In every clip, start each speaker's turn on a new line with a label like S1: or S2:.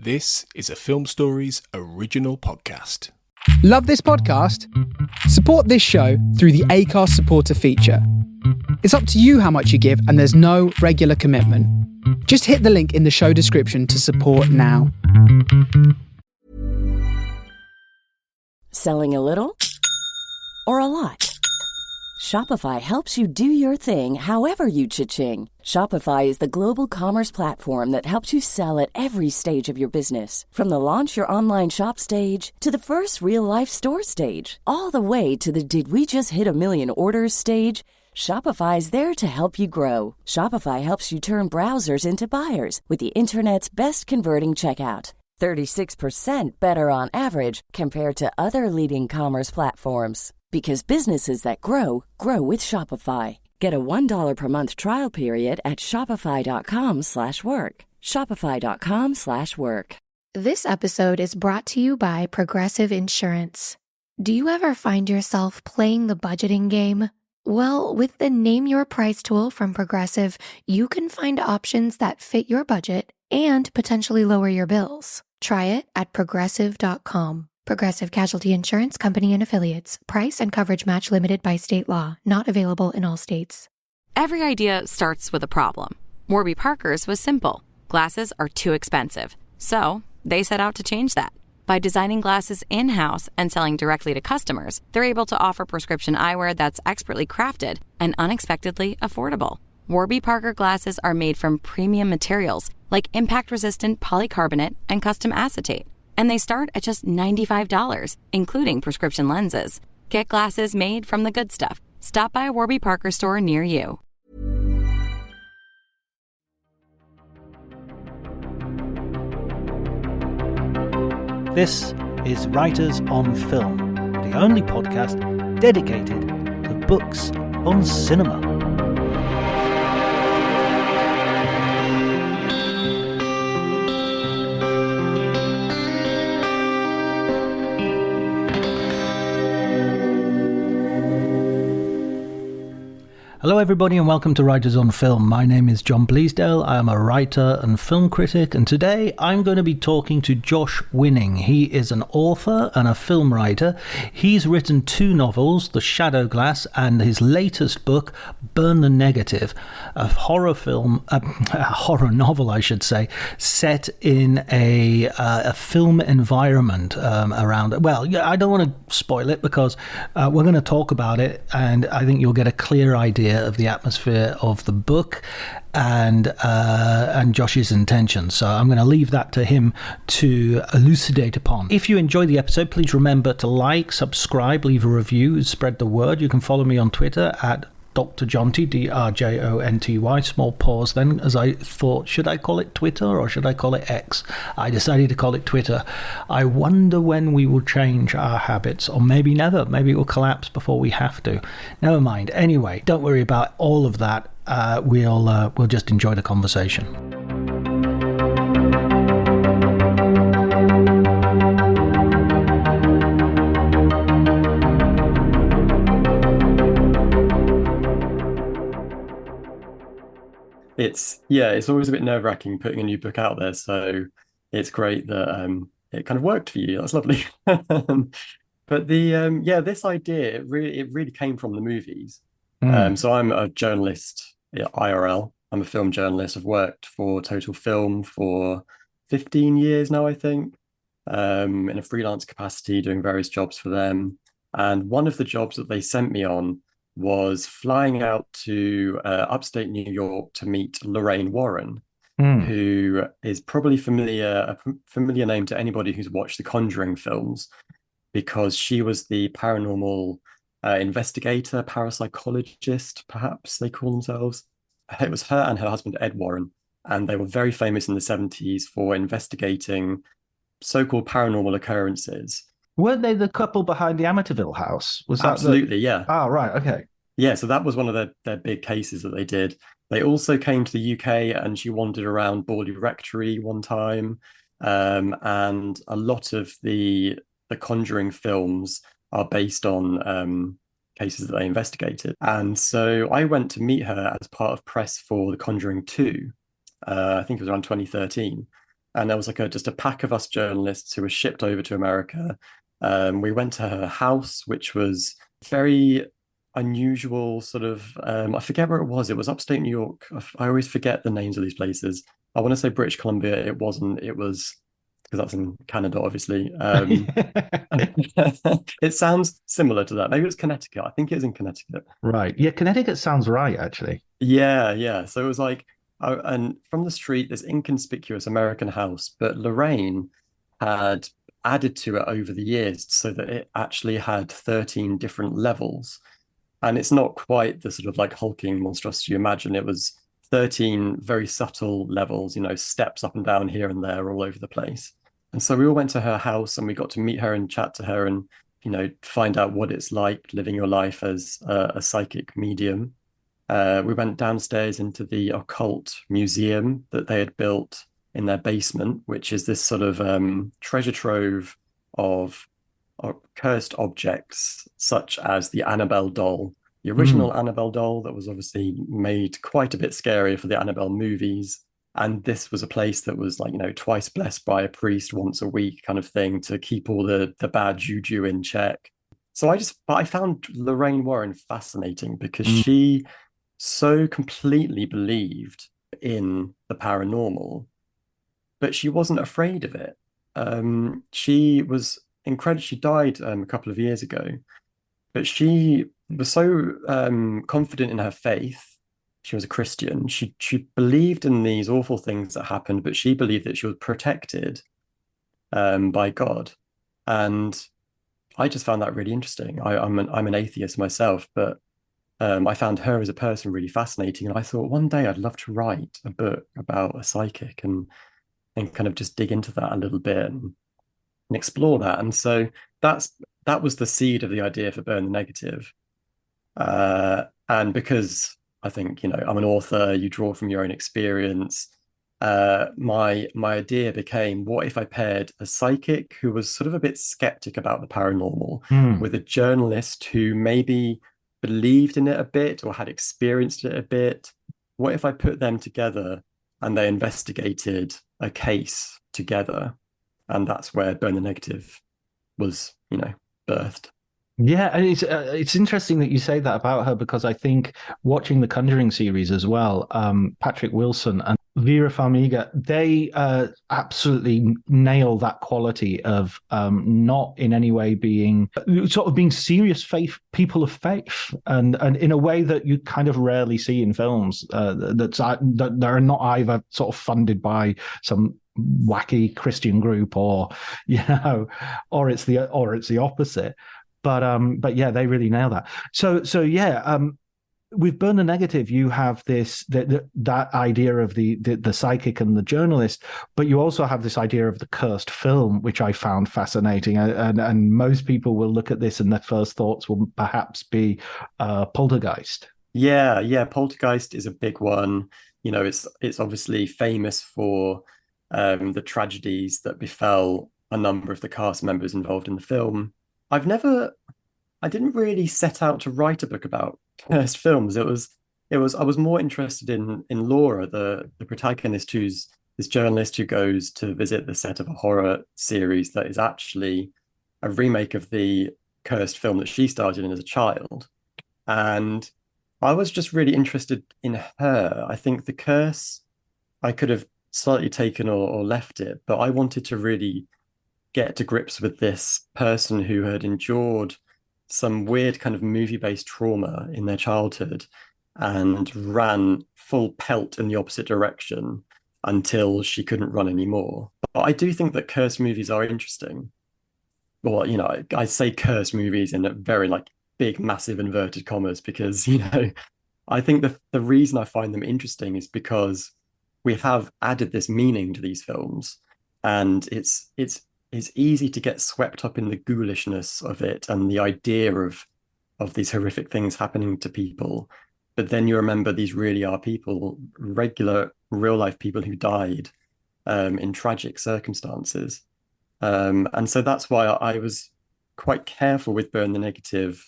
S1: This is a Film Stories original podcast.
S2: Love this podcast? Support this show through the Acast supporter feature. It's up to you how much you give, and there's no regular commitment. Just hit the link in the show description to support now.
S3: Selling a little or a lot? Shopify helps you do your thing however you cha-ching. Shopify is the global commerce platform that helps you sell at every stage of your business. From the launch your online shop stage to the first real-life store stage, all the way to the did we just hit a million orders stage. Shopify is there to help you grow. Shopify helps you turn browsers into buyers with the internet's best converting checkout. 36% better on average compared to other leading commerce platforms. Because businesses that grow, grow with Shopify. Get a $1 per month trial period at shopify.com/work. Shopify.com/work.
S4: This episode is brought to you by Progressive Insurance. Do you ever find yourself playing the budgeting game? Well, with the Name Your Price tool from Progressive, you can find options that fit your budget and potentially lower your bills. Try it at progressive.com. Progressive Casualty Insurance Company and Affiliates. Price and coverage match limited by state law. Not available in all states.
S5: Every idea starts with a problem. Warby Parker's was simple. Glasses are too expensive. So they set out to change that. By designing glasses in-house and selling directly to customers, they're able to offer prescription eyewear that's expertly crafted and unexpectedly affordable. Warby Parker glasses are made from premium materials like impact-resistant polycarbonate and custom acetate. And they start at just $95, including prescription lenses. Get glasses made from the good stuff. Stop by a Warby Parker store near you.
S6: This is Writers on Film, the only podcast dedicated to books on cinema. Hello everybody and welcome to Writers on Film. My name is John Bleasdale. I am a writer and film critic, and today I'm going to be talking to Josh Winning. He is an author and a film writer. He's written 2 novels, The Shadow Glass and his latest book, Burn the Negative, a horror novel I should say, set in a film environment around, well, yeah, I don't want to spoil it because we're going to talk about it, and I think you'll get a clear idea of the atmosphere of the book and Josh's intentions. So I'm going to leave that to him to elucidate upon. If you enjoy the episode, please remember to like, subscribe, leave a review, spread the word. You can follow me on Twitter at Dr. Jonty, DRJONTY, small pause then, as I thought, should I call it Twitter or should I call it X? I decided to call it Twitter. I wonder when we will change our habits, or maybe never. Maybe it will collapse before we have to. Never mind. Anyway, don't worry about all of that. We'll just enjoy the conversation.
S7: It's always a bit nerve-wracking putting a new book out there, so it's great that it kind of worked for you. That's lovely. But this idea it really came from the movies. So I'm a journalist, IRL. I'm a film journalist. I've worked for Total Film for 15 years now, I think, in a freelance capacity, doing various jobs for them. And one of the jobs that they sent me on was flying out to upstate New York to meet Lorraine Warren, who is probably a familiar name to anybody who's watched the Conjuring films, because she was the paranormal investigator, parapsychologist, perhaps they call themselves. It was her and her husband, Ed Warren, and they were very famous in the 70s for investigating so-called paranormal occurrences.
S6: Weren't they the couple behind the Amityville house? Was that
S7: absolutely, yeah.
S6: Oh, right, okay.
S7: Yeah, so that was one of their big cases that they did. They also came to the UK, and she wandered around Borley Rectory one time. And a lot of the Conjuring films are based on cases that they investigated. And so I went to meet her as part of press for The Conjuring 2. I think it was around 2013. And there was like just a pack of us journalists who were shipped over to America. We went to her house, which was very unusual, sort of. I forget where it was. It was upstate New York. I always forget the names of these places. I want to say British Columbia. It wasn't. It was because that's in Canada, obviously. It sounds similar to that. Maybe it was Connecticut. I think it was in Connecticut.
S6: Right. Yeah, Connecticut sounds right, actually.
S7: Yeah, yeah. So it was like, and from the street, this inconspicuous American house, but Lorraine had added to it over the years so that it actually had 13 different levels. And it's not quite the sort of like hulking monstrosity you imagine. It was 13 very subtle levels, steps up and down here and there all over the place. And so we all went to her house and we got to meet her and chat to her and, find out what it's like living your life as a psychic medium. We went downstairs into the occult museum that they had built in their basement, which is this sort of treasure trove of cursed objects, such as the Annabelle doll, the original Annabelle doll that was obviously made quite a bit scarier for the Annabelle movies. And this was a place that was like, twice blessed by a priest once a week kind of thing to keep all the bad juju in check. So I found Lorraine Warren fascinating because she so completely believed in the paranormal, but she wasn't afraid of it. She was incredible. She died a couple of years ago, but she was so confident in her faith. She was a Christian. She believed in these awful things that happened, but she believed that she was protected by God. And I just found that really interesting. I'm an atheist myself, but I found her as a person really fascinating. And I thought one day I'd love to write a book about a psychic and kind of just dig into that a little bit and explore that. And so that was the seed of the idea for Burn the Negative. And because I think, I'm an author, you draw from your own experience. My idea became, what if I paired a psychic who was sort of a bit skeptic about the paranormal with a journalist who maybe believed in it a bit or had experienced it a bit? What if I put them together and they investigated a case together? And that's where Burn the Negative was, birthed.
S6: Yeah, and it's interesting that you say that about her because I think watching the Conjuring series as well, Patrick Wilson and Vera Farmiga, they absolutely nail that quality of not in any way being serious people of faith, and in a way that you kind of rarely see in films that are not either sort of funded by some wacky Christian group or it's the opposite. But yeah, they really nail that. So yeah, with Burn the Negative, you have that idea of the psychic and the journalist, but you also have this idea of the cursed film, which I found fascinating. And most people will look at this and their first thoughts will perhaps be Poltergeist.
S7: Yeah, Poltergeist is a big one. It's obviously famous for the tragedies that befell a number of the cast members involved in the film. I didn't really set out to write a book about cursed films. I was more interested in Laura, the protagonist, who's this journalist who goes to visit the set of a horror series that is actually a remake of the cursed film that she starred in as a child. And I was just really interested in her. I think the curse, I could have slightly taken or left it, but I wanted to really get to grips with this person who had endured some weird kind of movie-based trauma in their childhood and ran full pelt in the opposite direction until she couldn't run anymore. But I do think that cursed movies are interesting. Well, I say cursed movies in a very like big, massive inverted commas because, I think the reason I find them interesting is because we have added this meaning to these films, and it's easy to get swept up in the ghoulishness of it and the idea of these horrific things happening to people. But then you remember these really are people, regular, real life people who died in tragic circumstances. And so that's why I was quite careful with Burn the Negative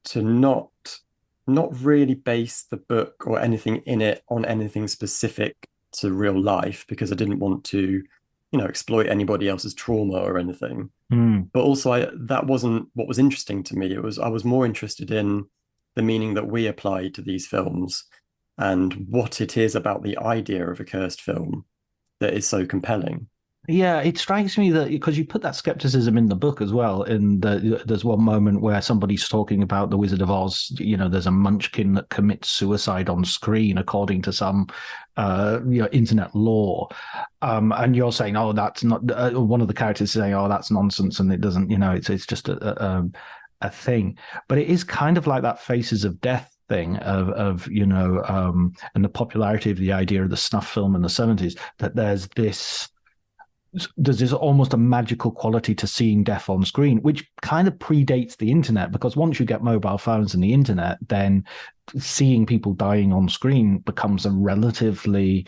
S7: to not really base the book or anything in it on anything specific to real life because I didn't want to, exploit anybody else's trauma or anything. But also, that wasn't what was interesting to me. I was more interested in the meaning that we apply to these films and what it is about the idea of a cursed film that is so compelling.
S6: Yeah, it strikes me that because you put that skepticism in the book as well. There's one moment where somebody's talking about the Wizard of Oz. There's a munchkin that commits suicide on screen, according to some, internet law. And you're saying, oh, that's not. One of the characters is saying, oh, that's nonsense, and it doesn't. It's just a thing. But it is kind of like that Faces of Death thing of and the popularity of the idea of the snuff film in the 70s, that there's this almost a magical quality to seeing death on screen, which kind of predates the internet, because once you get mobile phones and the internet, then seeing people dying on screen becomes a relatively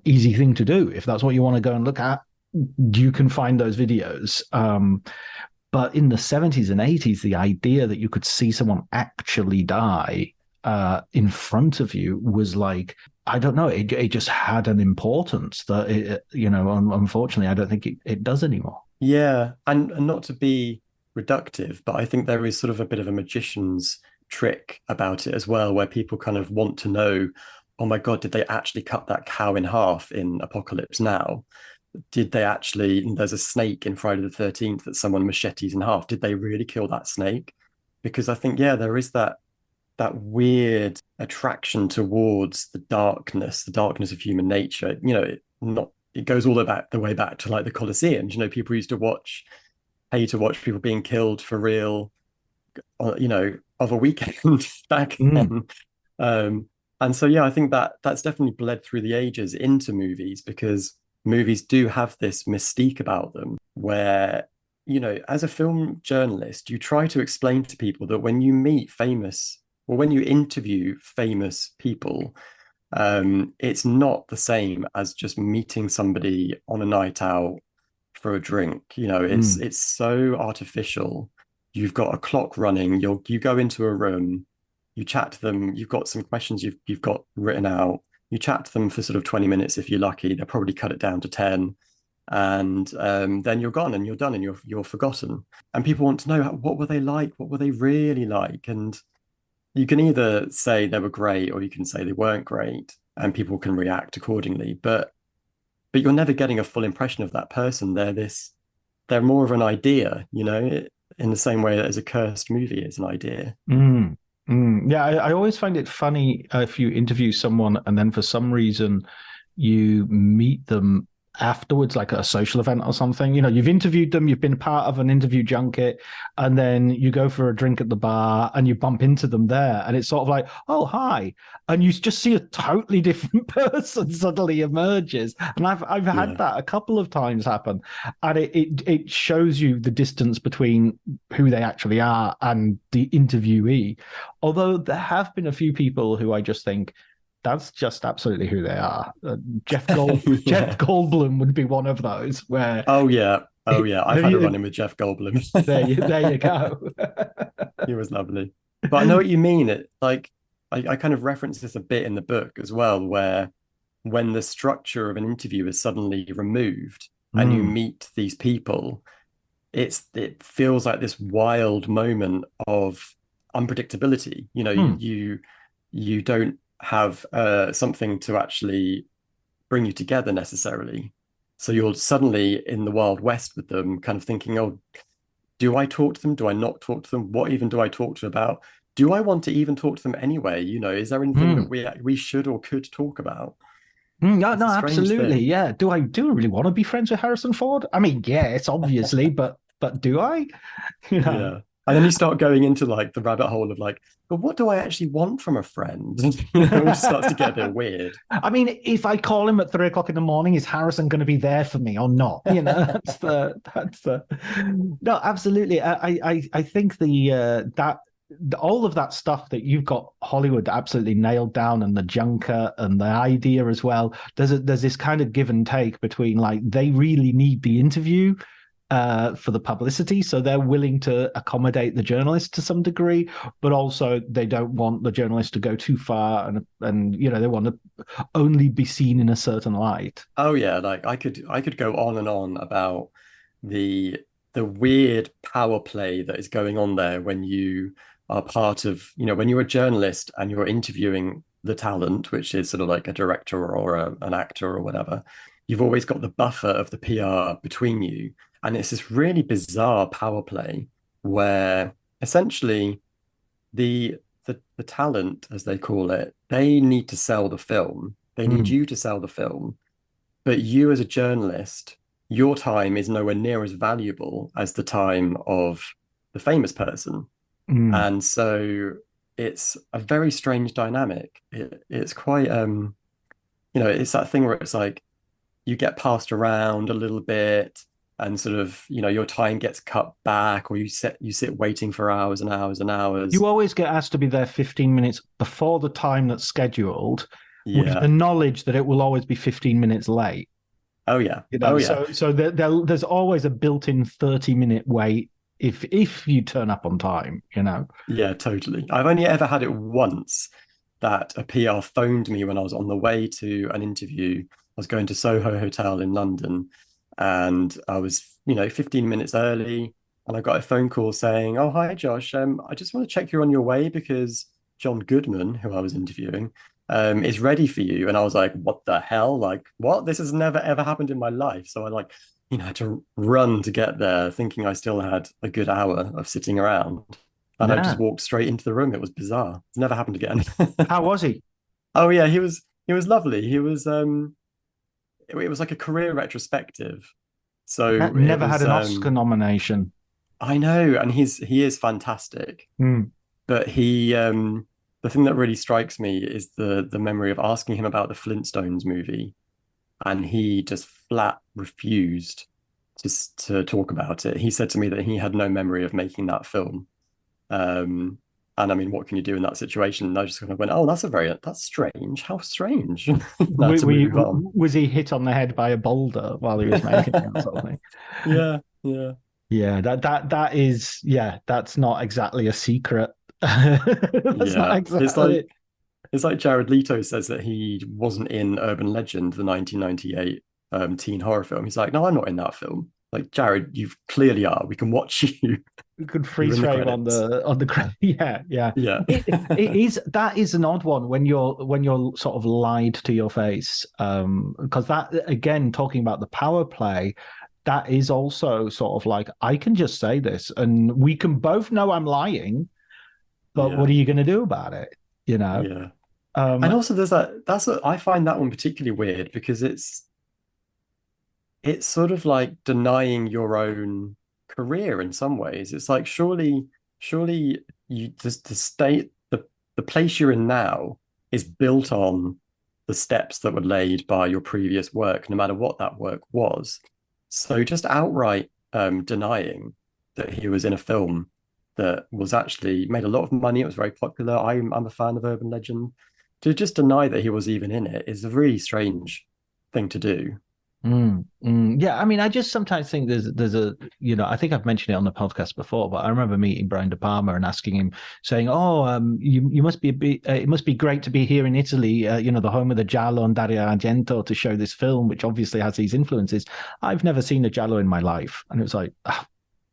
S6: easy thing to do. If that's what you want to go and look at, you can find those videos. But in the 70s and 80s, the idea that you could see someone actually die in front of you was like, I don't know, it just had an importance that, unfortunately, I don't think it does anymore.
S7: Yeah, and not to be reductive, but I think there is sort of a bit of a magician's trick about it as well, where people kind of want to know, oh my God, did they actually cut that cow in half in Apocalypse Now? Did they actually, there's a snake in Friday the 13th that someone machetes in half. Did they really kill that snake? Because I think, yeah, there is that weird attraction towards the darkness of human nature. It goes all the way back to like the Colosseum. People used to pay to watch people being killed for real, of a weekend back then. And so, yeah, I think that's definitely bled through the ages into movies, because movies do have this mystique about them where, as a film journalist, you try to explain to people that when you when you interview famous people, it's not the same as just meeting somebody on a night out for a drink. It's so artificial. You've got a clock running. You go into a room, you chat to them. You've got some questions you've got written out. You chat to them for sort of 20 minutes if you're lucky. They'll probably cut it down to 10. And then you're gone and you're done and you're forgotten. And people want to know, what were they like? What were they really like? And you can either say they were great or you can say they weren't great, and people can react accordingly. But you're never getting a full impression of that person. They're more of an idea, in the same way as a cursed movie is an idea.
S6: Yeah, I always find it funny if you interview someone and then for some reason you meet them afterwards, like at a social event or something. You've interviewed them, you've been part of an interview junket, and then you go for a drink at the bar and you bump into them there, and it's sort of like, oh, hi, and you just see a totally different person suddenly emerges. And I've had that a couple of times happen, and it shows you the distance between who they actually are and the interviewee. Although there have been a few people who I just think, that's just absolutely who they are. Jeff Goldblum would be one of those where.
S7: Oh yeah, I've had a run in with Jeff Goldblum.
S6: there you go.
S7: He was lovely. But I know what you mean. I kind of reference this a bit in the book as well, where when the structure of an interview is suddenly removed and you meet these people, it feels like this wild moment of unpredictability. You don't have something to actually bring you together necessarily. So you're suddenly in the Wild West with them, kind of thinking, oh, do I talk to them? Do I not talk to them? What even do I talk to them about? Do I want to even talk to them anyway? Is there anything that we should or could talk about?
S6: No, absolutely. Thing. Yeah. Do I really want to be friends with Harrison Ford? I mean, yes, obviously, but do I?
S7: Yeah. And then you start going into like the rabbit hole of like, but what do I actually want from a friend? It starts to get a bit weird.
S6: I mean, if I call him at 3 o'clock in the morning, is Harrison going to be there for me or not? That's the. No, absolutely. I think all of that stuff that you've got Hollywood absolutely nailed down, and the junker and the idea as well. There's this kind of give and take between like they really need the interview, for the publicity, so they're willing to accommodate the journalist to some degree, but also they don't want the journalist to go too far, and they want to only be seen in a certain light.
S7: Oh yeah, like I could go on and on about the weird power play that is going on there when you are part of, when you're a journalist and you're interviewing the talent, which is sort of like a director or an actor or whatever. You've always got the buffer of the PR between you. And it's this really bizarre power play where essentially the talent, as they call it, they need to sell the film. They need you to sell the film. But you as a journalist, your time is nowhere near as valuable as the time of the famous person. And so it's a very strange dynamic. It's quite, it's that thing where it's like you get passed around a little bit and sort of, your time gets cut back, or you sit waiting for hours and hours and hours.
S6: You always get asked to be there 15 minutes before the time that's scheduled, with the knowledge that it will always be 15 minutes late.
S7: Oh yeah. Oh yeah.
S6: So there's always a built-in 30-minute wait if you turn up on time,
S7: Yeah, totally. I've only ever had it once that a PR phoned me when I was on the way to an interview. I was going to Soho Hotel in London, and I was, 15 minutes early, and I got a phone call saying, "Oh, hi, Josh. I just want to check you're on your way because John Goodman, who I was interviewing, is ready for you." And I was like, "What the hell? Like, what? This has never ever happened in my life." So I had to run to get there, thinking I still had a good hour of sitting around. And I just walked straight into the room. It was bizarre. It's never happened again.
S6: How was he?
S7: Oh yeah, he was lovely. He was it was like a career retrospective. So
S6: never had an Oscar nomination.
S7: I know, and he is fantastic. But he the thing that really strikes me is the memory of asking him about the Flintstones movie, and he just flat refused to talk about it. He said to me that he had no memory of making that film. And I mean, what can you do in that situation? And I just kind of went, "Oh, that's strange. How strange."
S6: Was he hit on the head by a boulder while he was making it? Sort of thing? Yeah. That is, that's not exactly a secret. That's not exactly.
S7: It's like Jared Leto says that he wasn't in Urban Legend, the 1998 teen horror film. He's like, "No, I'm not in that film." Like, Jared, you clearly are. We can watch you.
S6: You could freeze frame on the credit. Yeah. It is, that is an odd one when you're sort of lied to your face. Because that, again, talking about the power play, that is also sort of like, I can just say this and we can both know I'm lying, but what are you going to do about it?
S7: Yeah. And also there's I find that one particularly weird because it's sort of like denying your own career in some ways. It's like, surely you just the state, the place you're in now is built on the steps that were laid by your previous work, no matter what that work was. So just outright denying that he was in a film that was actually made a lot of money, it was very popular. I'm a fan of Urban Legend. To just deny that he was even in it is a really strange thing to do.
S6: Yeah, I mean, I just sometimes think there's a, I think I've mentioned it on the podcast before, but I remember meeting Brian De Palma and asking him, saying, "Oh, you must be it must be great to be here in Italy, the home of the Giallo and Dario Argento, to show this film, which obviously has these influences. I've never seen a Giallo in my life." And it was like,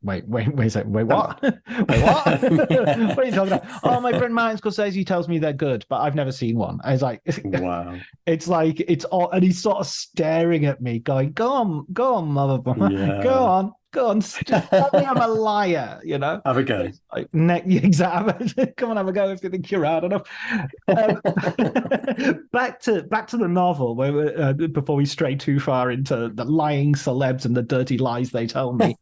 S6: Wait a second. Wait, what? Wait, what? What are you talking about? "Oh, my friend Martin Scorsese tells me they're good, but I've never seen one." I was like,
S7: wow.
S6: It's like, it's all, and he's sort of staring at me going, go on, motherfucker.
S7: Yeah.
S6: Go on, just tell me I'm a liar,
S7: Have a go.
S6: Like, exactly. Come on, have a go if you think you're hard enough. Back to the novel, where before we stray too far into the lying celebs and the dirty lies they tell me.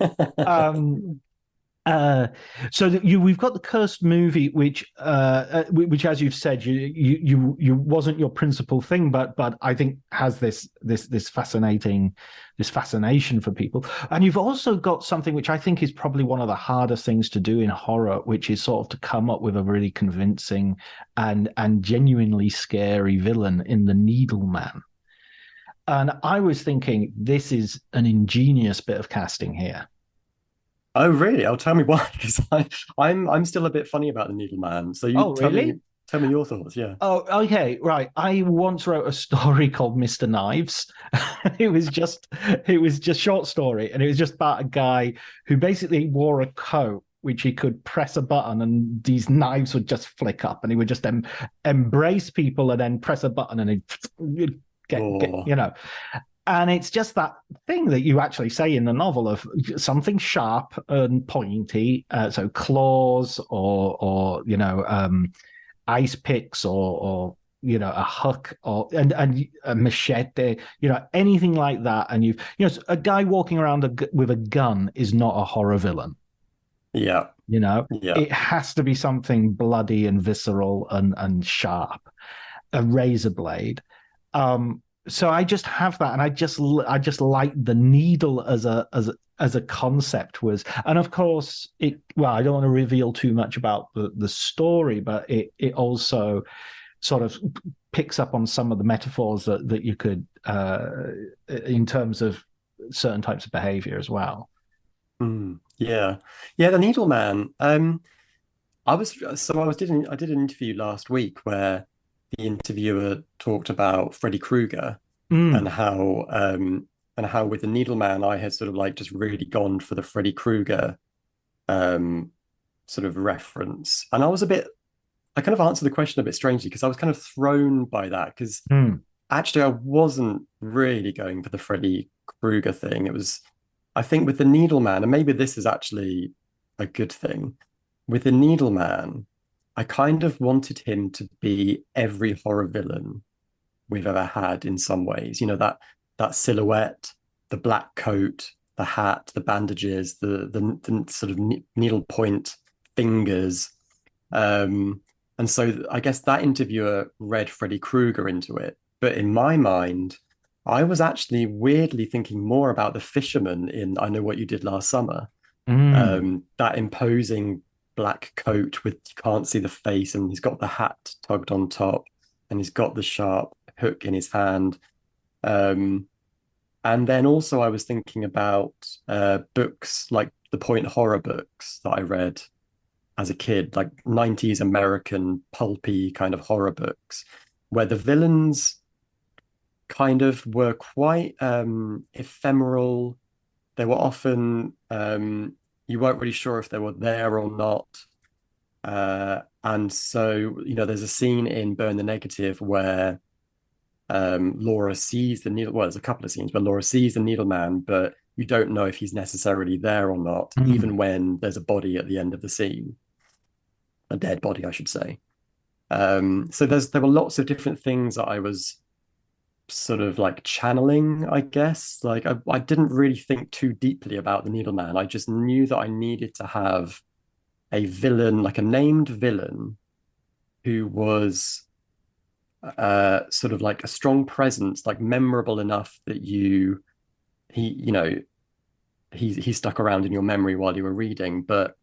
S6: So we've got the Cursed movie, which as you've said, you wasn't your principal thing, but I think has this fascination for people. And you've also got something which I think is probably one of the hardest things to do in horror, which is sort of to come up with a really convincing and genuinely scary villain in the Needleman. And I was thinking, this is an ingenious bit of casting here.
S7: Oh, really? Oh, tell me why, because I'm still a bit funny about the Needleman. So you
S6: Oh, really?
S7: tell me your thoughts. Yeah.
S6: Oh, okay, right. I once wrote a story called Mr. Knives. It was just short story, and it was just about a guy who basically wore a coat which he could press a button and these knives would just flick up, and he would just embrace people and then press a button and he'd get
S7: Oh,
S6: you know. And it's just that thing that you actually say in the novel of something sharp and pointy, so claws or ice picks or a hook or and a machete, anything like that. And a guy walking around with a gun is not a horror villain.
S7: yeah, yeah.
S6: It has to be something bloody and visceral and sharp, a razor blade. So I just have that, and I just like the needle as a concept was, and of course I don't want to reveal too much about the story, but it also sort of picks up on some of the metaphors that you could in terms of certain types of behavior as well.
S7: Yeah, yeah. The Needleman. I did an interview last week where the interviewer talked about Freddy Krueger
S6: Mm.
S7: and how with the Needleman I had sort of like just really gone for the Freddy Krueger sort of reference. And I kind of answered the question a bit strangely because I was kind of thrown by that because
S6: Mm.
S7: actually I wasn't really going for the Freddy Krueger thing. It was, I think, with the Needleman, and maybe this is actually a good thing. With the Needleman, I kind of wanted him to be every horror villain we've ever had in some ways. That silhouette, the black coat, the hat, the bandages, the sort of needle point fingers. And so I guess that interviewer read Freddy Krueger into it. But in my mind, I was actually weirdly thinking more about the fisherman in I Know What You Did Last Summer.
S6: Mm.
S7: That imposing black coat with you can't see the face, and he's got the hat tugged on top, and he's got the sharp hook in his hand. Um, and then also I was thinking about books like the point horror books that I read as a kid, like 90s American pulpy kind of horror books, where the villains kind of were quite ephemeral. They were often you weren't really sure if they were there or not. And so, there's a scene in Burn the Negative where Laura sees the needle. Well, there's a couple of scenes where Laura sees the Needleman, but you don't know if he's necessarily there or not,
S6: Mm.
S7: even when there's a body at the end of the scene, a dead body, I should say. So there were lots of different things that I was sort of like channeling, I guess. Like I didn't really think too deeply about the Needleman. I just knew that I needed to have a villain, like a named villain, who was sort of like a strong presence, like memorable enough that he stuck around in your memory while you were reading, but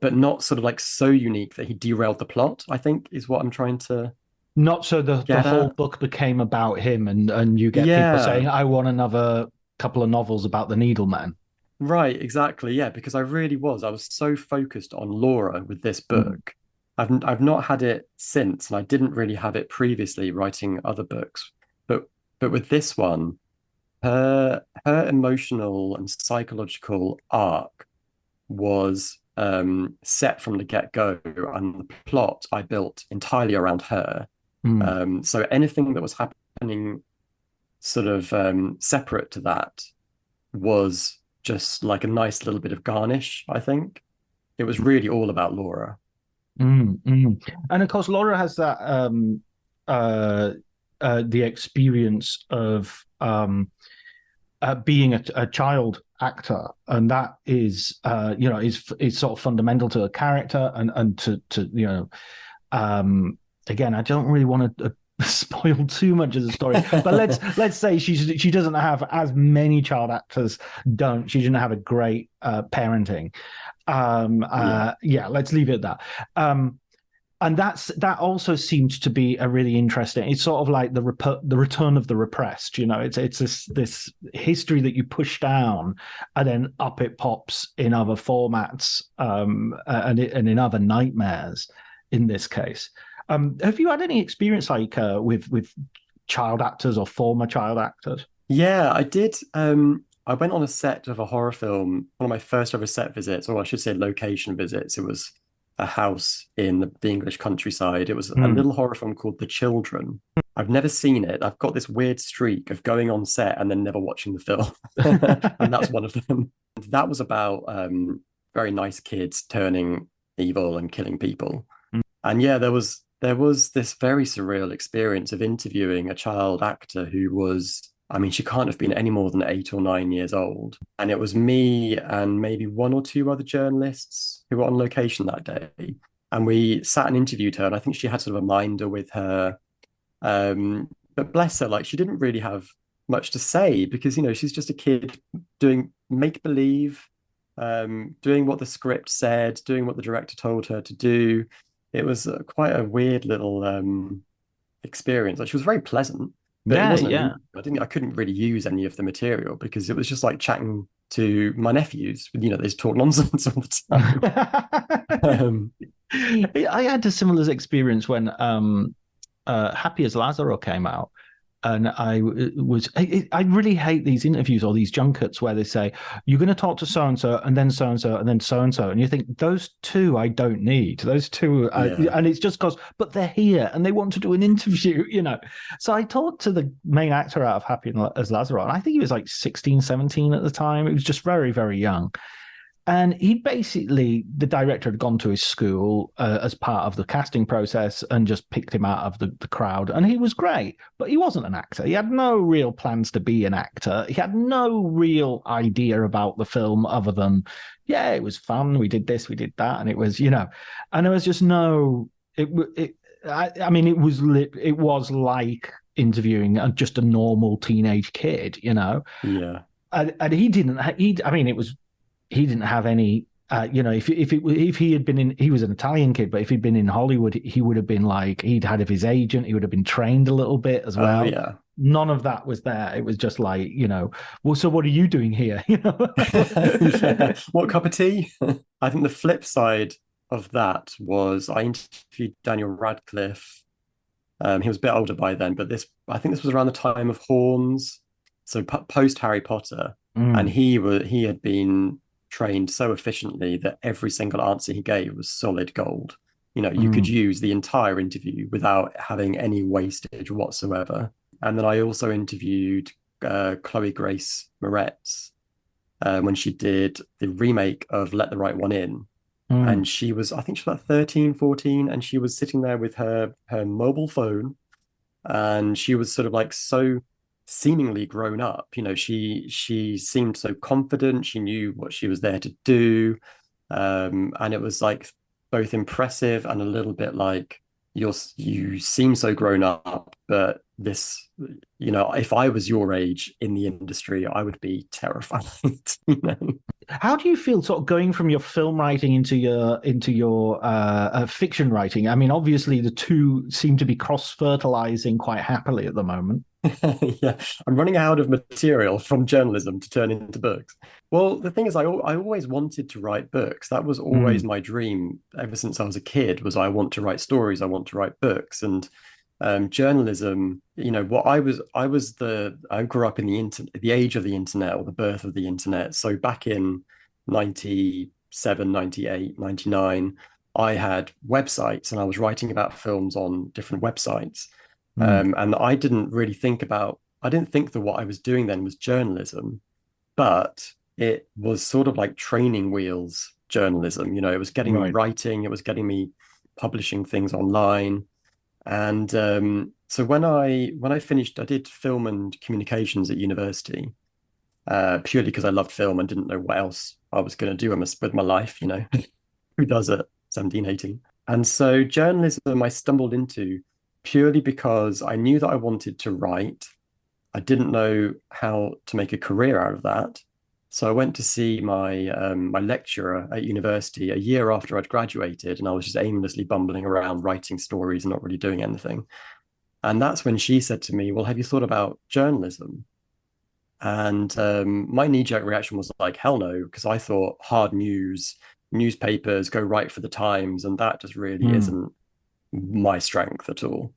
S7: not sort of like so unique that he derailed the plot, I think is what I'm trying to
S6: Not so the
S7: get
S6: whole
S7: at.
S6: book became about him, and you get people saying,
S7: Yeah,
S6: "I want another couple of novels about the Needleman."
S7: right, exactly. Yeah, because I was so focused on Laura with this
S6: Mm.
S7: book. I've not had it since, and I didn't really have it previously writing other books. But with this one, her emotional and psychological arc was set from the get-go, and the plot I built entirely around her.
S6: Mm.
S7: So anything that was happening sort of separate to that was just like a nice little bit of garnish, I think. It was really all about Laura.
S6: Mm. Mm. And of course, Laura has that uh, the experience of being a child actor, and that is sort of fundamental to the character and to again, I don't really want to spoil too much of the story, but let's say she doesn't have, as many child actors don't. She didn't have a great parenting.
S7: Yeah.
S6: Yeah, let's leave it at that. And that also seems to be a really interesting. It's sort of like the return of the repressed. It's this history that you push down, and then up it pops in other formats, and in other nightmares. In this case, have you had any experience like with child actors or former child actors?
S7: Yeah, I did. I went on a set of a horror film, one of my first ever set visits, or I should say location visits. It was a house in the English countryside. It was a little horror film called The Children. I've never seen it. I've got this weird streak of going on set and then never watching the film. And that's one of them. That was about very nice kids turning evil and killing people. And yeah, there was this very surreal experience of interviewing a child actor who was, I mean, she can't have been any more than 8 or 9 years old. And it was me and maybe one or two other journalists who were on location that day. And we sat and interviewed her. And I think she had sort of a minder with her. But bless her, like she didn't really have much to say because, she's just a kid doing make-believe, doing what the script said, doing what the director told her to do. It was quite a weird little experience. Like she was very pleasant. But it wasn't. I couldn't really use any of the material because it was just like chatting to my nephews. They just talk nonsense all the time.
S6: I had a similar experience when Happy as Lazaro came out. And I really hate these interviews or these junkets where they say, you're going to talk to so-and-so and then so-and-so and then so-and-so. And you think, those two I don't need. Those two, and it's just because, but they're here and they want to do an interview, So I talked to the main actor out of Happy as Lazaro, and I think he was like 16, 17 at the time. He was just very, very young. And the director had gone to his school as part of the casting process and just picked him out of the crowd. And he was great, but he wasn't an actor. He had no real plans to be an actor. He had no real idea about the film other than, it was fun. We did this, we did that. And it was, and there was just no, it was like interviewing just a normal teenage kid,
S7: Yeah.
S6: And he didn't have any, if he had been he was an Italian kid, but if he'd been in Hollywood, he would have been like, he'd had his agent, he would have been trained a little bit as well.
S7: Yeah.
S6: None of that was there. It was just like, well, so what are you doing here?
S7: Yeah. What cup of tea? I think the flip side of that was I interviewed Daniel Radcliffe. He was a bit older by then, but I think this was around the time of Horns, so post Harry Potter, and he had been trained so efficiently that every single answer he gave was solid gold. You could use the entire interview without having any wastage whatsoever. And then I also interviewed Chloe Grace Moretz when she did the remake of Let the Right One In. And I think she was about 13, 14, and she was sitting there with her mobile phone, and she was sort of like so seemingly grown up. She seemed so confident. She knew what she was there to do. And it was like both impressive and a little bit like, you seem so grown up, but this, if I was your age in the industry, I would be terrified.
S6: How do you feel sort of going from your film writing into your fiction writing? I mean, obviously the two seem to be cross-fertilizing quite happily at the moment.
S7: Yeah, I'm running out of material from journalism to turn into books. Well, the thing is, I always wanted to write books. That was always my dream ever since I was a kid, was I want to write stories, I want to write books. And journalism, what I grew up in the age of the internet, or the birth of the internet. So back in 97, 98, 99, I had websites and I was writing about films on different websites. And I didn't think that what I was doing then was journalism, but it was sort of like training wheels journalism. It was getting me writing, it was getting me publishing things online. And so when I finished, I did film and communications at university, purely because I loved film and didn't know what else I was going to do with my life, who does at 17, 18. And so journalism I stumbled into purely because I knew that I wanted to write. I didn't know how to make a career out of that. So I went to see my lecturer at university a year after I'd graduated, and I was just aimlessly bumbling around writing stories and not really doing anything. And that's when she said to me, "Well, have you thought about journalism?" And my knee-jerk reaction was like, "Hell no," because I thought hard news, newspapers, go right for the Times, and that just really
S6: Mm.
S7: isn't my strength at all.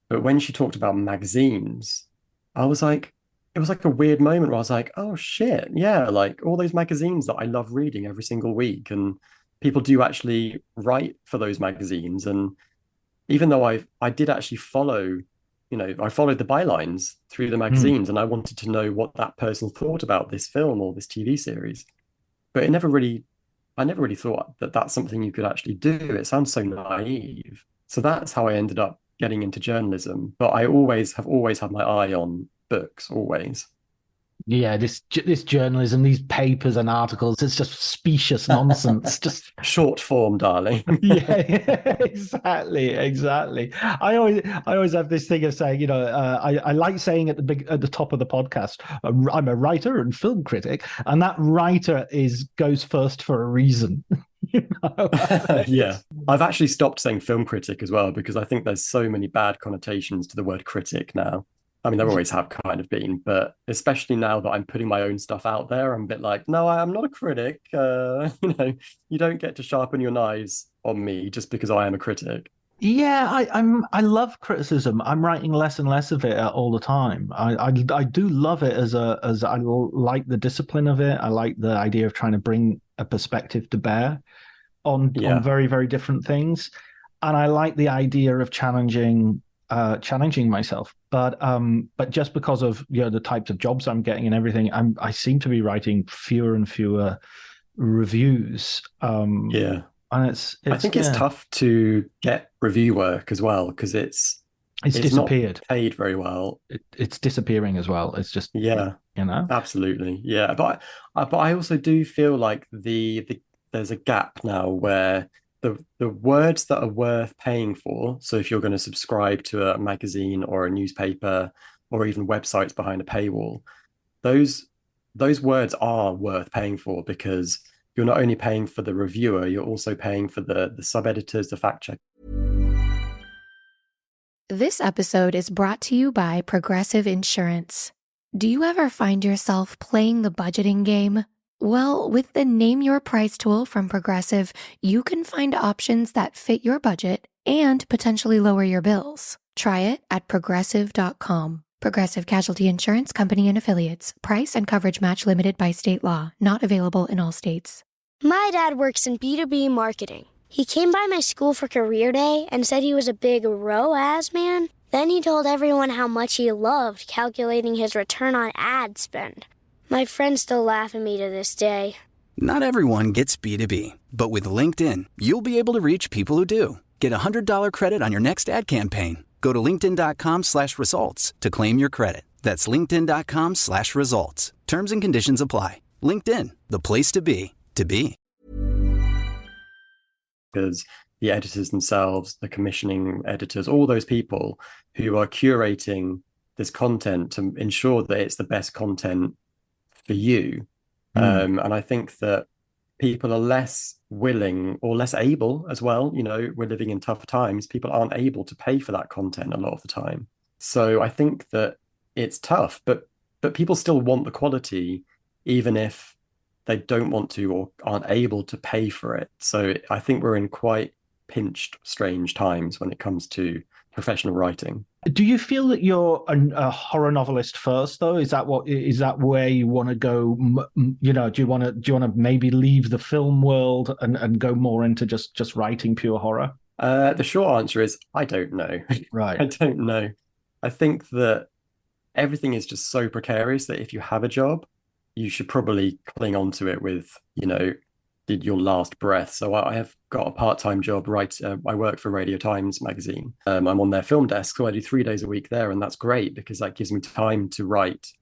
S7: But when she talked about magazines, I was like, it was like a weird moment where I was like, oh shit, yeah, like all those magazines that I love reading every single week, and people do actually write for those magazines. And even though I did actually follow, I followed the bylines through the
S6: Mm.
S7: magazines, and I wanted to know what that person thought about this film or this TV series. But I never really thought that that's something you could actually do. It sounds so naive. So that's how I ended up getting into journalism. But I always had my eye on books, always.
S6: Yeah, this journalism, these papers and articles, it's just specious nonsense. Just
S7: Short form, darling.
S6: yeah, exactly. I always have this thing of saying, I like saying at the top of the podcast, I'm a writer and film critic, and that writer goes first for a reason. You know?
S7: Yeah. I've actually stopped saying film critic as well because I think there's so many bad connotations to the word critic now. I mean, there always have kind of been, but especially now that I'm putting my own stuff out there, I'm a bit like, no, I'm not a critic. You don't get to sharpen your knives on me just because I am a critic.
S6: Yeah, I love criticism. I'm writing less and less of it all the time. I do love it as I like the discipline of it. I like the idea of trying to bring a perspective to bear on
S7: Yeah.
S6: very, very different things. And I like the idea of challenging myself. But just because of the types of jobs I'm getting and everything, I seem to be writing fewer and fewer reviews.
S7: Yeah.
S6: And it's
S7: I think it's
S6: yeah,
S7: tough to get review work as well because
S6: it's
S7: it's not
S6: disappeared.
S7: paid very well.
S6: It's disappearing as well. It's just
S7: Yeah.
S6: you know.
S7: Absolutely, yeah. But I also do feel like there's a gap now where the words that are worth paying for. So if you're going to subscribe to a magazine or a newspaper or even websites behind a paywall, those those words are worth paying for because you're not only paying for the reviewer, you're also paying for the sub editors, the fact check.
S4: This episode is brought to you by Progressive Insurance. Do you ever find yourself playing the budgeting game? Well, with the Name Your Price tool from Progressive, you can find options that fit your budget and potentially lower your bills. Try it at progressive.com. Progressive Casualty Insurance Company and Affiliates. Price and coverage match limited by state law. Not available in all states.
S8: My dad works in B2B marketing. He came by my school for career day and said he was a big ROAS man. Then he told everyone how much he loved calculating his return on ad spend. My friends still laugh at me to this day.
S9: Not everyone gets B2B, but with LinkedIn, you'll be able to reach people who do. Get a $100 credit on your next ad campaign. Go to linkedin.com/results to claim your credit. That's linkedin.com/results. Terms and conditions apply. LinkedIn, the place to be, to be.
S7: Because the editors themselves, the commissioning editors, all those people who are curating this content to ensure that it's the best content for you. And I think that people are less willing or less able as well. We're living in tough times. People aren't able to pay for that content a lot of the time. So I think that it's tough, but people still want the quality, even if they don't want to or aren't able to pay for it. So I think we're in quite pinched, strange times when it comes to professional writing.
S6: Do you feel that you're a horror novelist first, though? Is that where you want to go? Do you want to maybe leave the film world and go more into just writing pure horror?
S7: The short answer is I don't know.
S6: Right.
S7: I don't know. I think that everything is just so precarious that if you have a job, you should probably cling on to it with, did your last breath. So I have got a part-time job, right? I work for Radio Times magazine. I'm on their film desk, so I do 3 days a week there, and that's great because that gives me time to write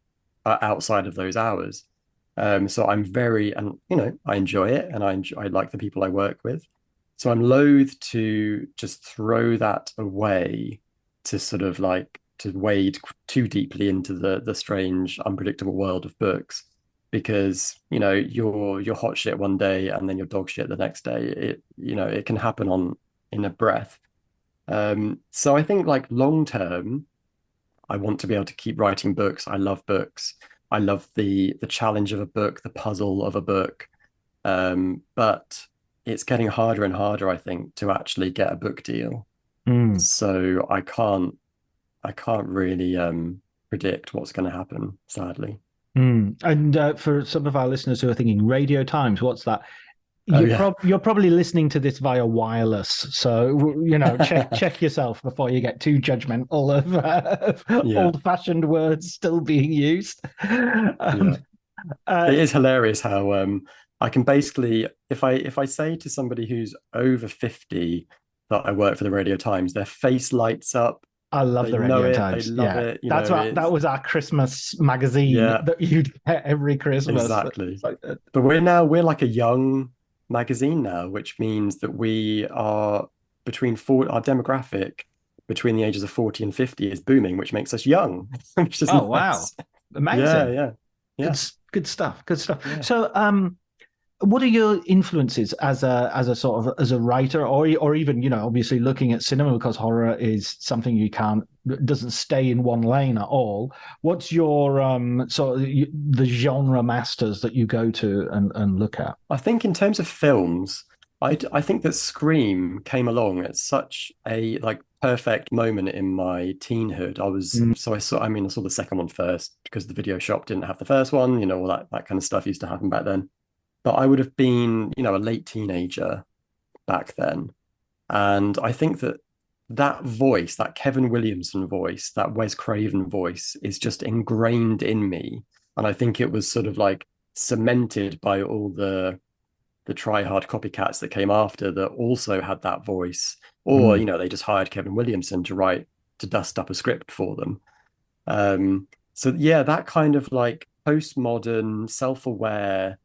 S7: outside of those hours. So I'm I enjoy it, and I like the people I work with. So I'm loath to just throw that away to sort of like to wade too deeply into the strange, unpredictable world of books. because you're hot shit one day and then you're dog shit the next day. It can happen in a breath. So I think like long term, I want to be able to keep writing books. I love books. I love the challenge of a book, the puzzle of a book. But it's getting harder and harder, I think, to actually get a book deal. So I can't really predict what's going to happen, sadly.
S6: And for some of our listeners who are thinking Radio Times, what's that?
S7: Yeah.
S6: You're probably listening to this via wireless, so check yourself before you get too judgmental of
S7: Yeah.
S6: old-fashioned words still being used.
S7: Yeah. It is hilarious how I can basically, if I say to somebody who's over 50 that I work for the Radio Times, their face lights up.
S6: I love
S7: They
S6: the
S7: know
S6: Radio
S7: it.
S6: Times.
S7: They love it.
S6: That was our Christmas magazine that you'd get every Christmas.
S7: Exactly. But we're like a young magazine now, which means that we are our demographic between the ages of 40 and 50 is booming, which makes us young. Which is
S6: wow.
S7: nice.
S6: Amazing.
S7: Yeah.
S6: Good stuff.
S7: Yeah.
S6: So what are your influences as a sort of as a writer, or even obviously looking at cinema, because horror is something doesn't stay in one lane at all. What's your the genre masters that you go to and look at?
S7: I think in terms of films, I think that Scream came along at such a like perfect moment in my teenhood. I saw the second one first because the video shop didn't have the first one, all that kind of stuff used to happen back then. But I would have been, a late teenager back then. And I think that voice, that Kevin Williamson voice, that Wes Craven voice is just ingrained in me. And I think it was sort of like cemented by all the try-hard copycats that came after that also had that voice. Or, they just hired Kevin Williamson to dust up a script for them. So yeah, that kind of like postmodern, self-aware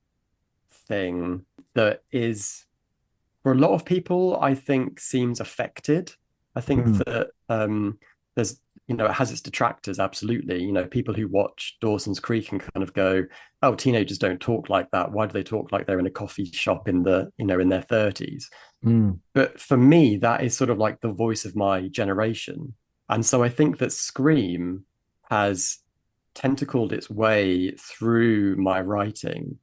S7: thing that is for a lot of people, I think seems affected. I think that there's it has its detractors, absolutely. People who watch Dawson's Creek and kind of go, oh, teenagers don't talk like that. Why do they talk like they're in a coffee shop in their 30s? But for me, that is sort of like the voice of my generation. And so I think that Scream has tentacled its way through my writing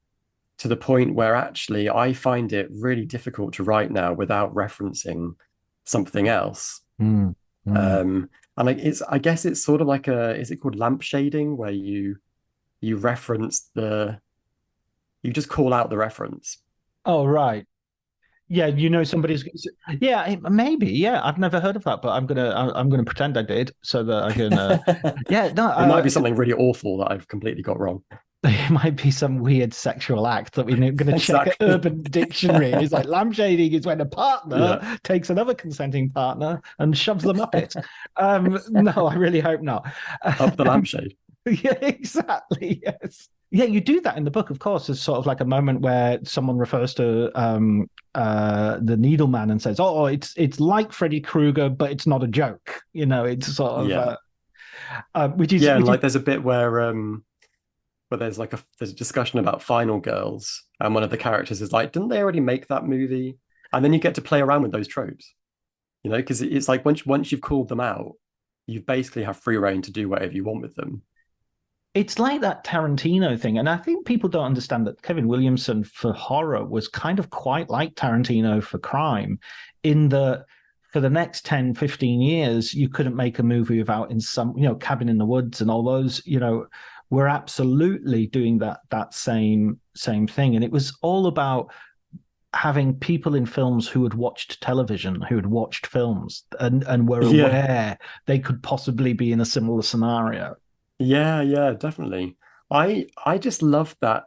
S7: to the point where actually I find it really difficult to write now without referencing something else. And I guess it's sort of like is it called lampshading, where you reference you just call out the reference.
S6: Oh, right. Yeah, somebody's. Yeah, maybe. Yeah, I've never heard of that, but I'm gonna pretend I did so that I can. Yeah, no,
S7: it might be something really awful that I've completely got wrong.
S6: It might be some weird sexual act that we're going to check at Urban Dictionary. It's like lampshading is when a partner takes another consenting partner and shoves them up it. No, I really hope not.
S7: Up the lampshade.
S6: Yeah, exactly. Yes. Yeah, you do that in the book, of course. There's sort of like a moment where someone refers to the Needleman and says, "Oh, it's like Freddy Krueger, but it's not a joke." It's sort of which is
S7: there's a bit where there's a discussion about Final Girls, and one of the characters is like, didn't they already make that movie? And then you get to play around with those tropes, because it's like once you've called them out, you basically have free reign to do whatever you want with them.
S6: It's like that Tarantino thing, and I think people don't understand that Kevin Williamson for horror was kind of quite like Tarantino for crime, in that for the next 10, 15 years, you couldn't make a movie without in some, Cabin in the Woods and all those, we're absolutely doing that same thing. And it was all about having people in films who had watched television, who had watched films and were aware they could possibly be in a similar scenario.
S7: Yeah, definitely. I just love that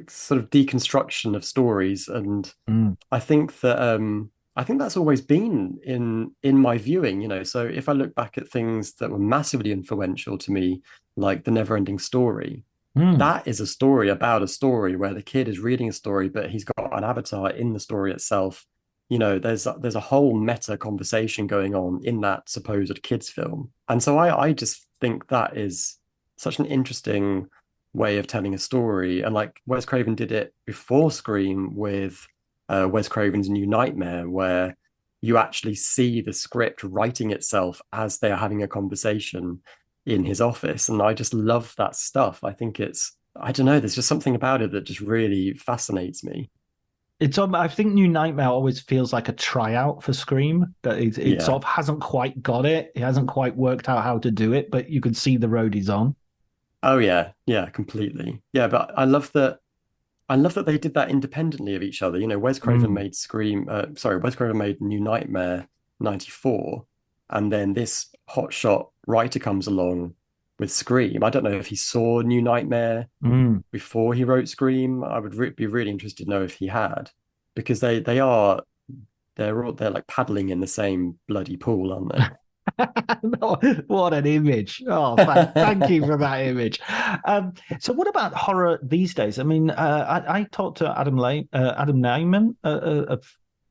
S7: sort of deconstruction of stories. And I think that's always been in my viewing, so if I look back at things that were massively influential to me, like The Neverending Story, that is a story about a story where the kid is reading a story, but he's got an avatar in the story itself. There's a whole meta conversation going on in that supposed kids film. And so I just think that is such an interesting way of telling a story. And like Wes Craven did it before Scream with Wes Craven's New Nightmare, where you actually see the script writing itself as they're having a conversation in his office. And I just love that stuff. I think I don't know, there's just something about it that just really fascinates me.
S6: I think New Nightmare always feels like a tryout for Scream. That it sort of hasn't quite got it. It hasn't quite worked out how to do it, but you can see the road he's on.
S7: Oh yeah, yeah, completely. Yeah, but I love that they did that independently of each other. You know, Wes Craven made Wes Craven made New Nightmare 94, and then this hotshot writer comes along with Scream. I don't know if he saw New Nightmare before he wrote Scream. I would be really interested to know if he had, because they're like paddling in the same bloody pool, aren't they?
S6: What an image. Oh, thank you for that image. So what about horror these days? I mean, I talked to Adam Nyman,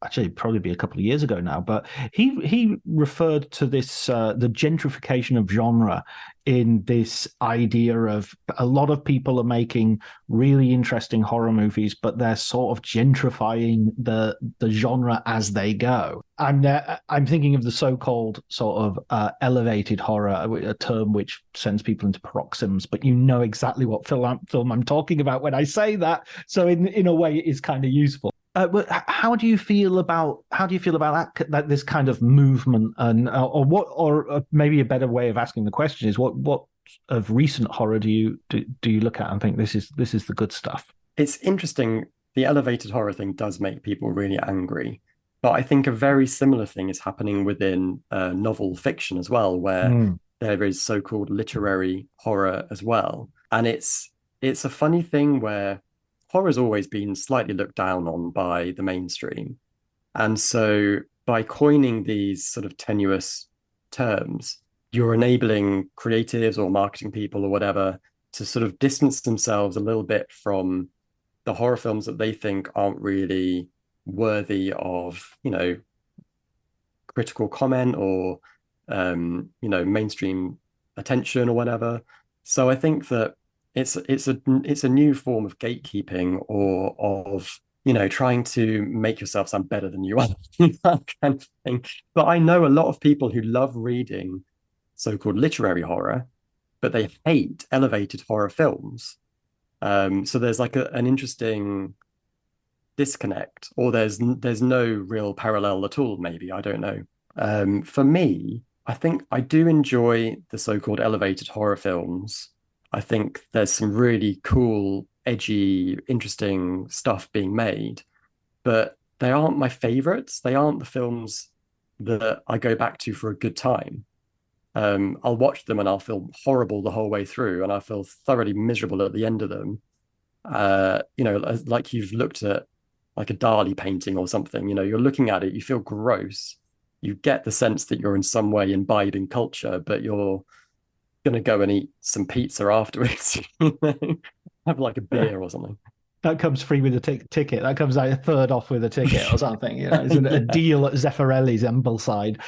S6: actually probably be a couple of years ago now, but he referred to this the gentrification of genre in this idea of a lot of people are making really interesting horror movies, but they're sort of gentrifying the genre as they go. I'm thinking of the so-called sort of elevated horror, a term which sends people into paroxysms, but you know exactly what film I'm talking about when I say that. So in a way, it is kind of useful. But how do you feel about that this kind of movement, and or maybe a better way of asking the question is what of recent horror do you look at and think this is the good stuff?
S7: It's interesting. The elevated horror thing does make people really angry, but I think a very similar thing is happening within novel fiction as well, where there is so-called literary horror as well, and it's a funny thing where horror's always been slightly looked down on by the mainstream. And so by coining these sort of tenuous terms, you're enabling creatives or marketing people or whatever to sort of distance themselves a little bit from the horror films that they think aren't really worthy of, you know, critical comment or, you know, mainstream attention or whatever. So I think that it's a new form of gatekeeping or of, you know, trying to make yourself sound better than you are, that kind of thing. But I know a lot of people who love reading so-called literary horror, but they hate elevated horror films. So there's like an interesting disconnect, or there's no real parallel at all, maybe, I don't know. For me, I think I do enjoy the so-called elevated horror films. I think there's some really cool, edgy, interesting stuff being made, but they aren't my favorites. They aren't the films that I go back to for a good time. I'll watch them and I'll feel horrible the whole way through, and I feel thoroughly miserable at the end of them. You know, like you've looked at like a Dali painting or something, you know, you're looking at it, you feel gross. You get the sense that you're in some way imbibing culture, but you're going to go and eat some pizza afterwards, you know? Have like a beer or something.
S6: That comes free with a ticket. That comes like a third off with a ticket or something. You know, it's a deal at Zeffirelli's Ambleside.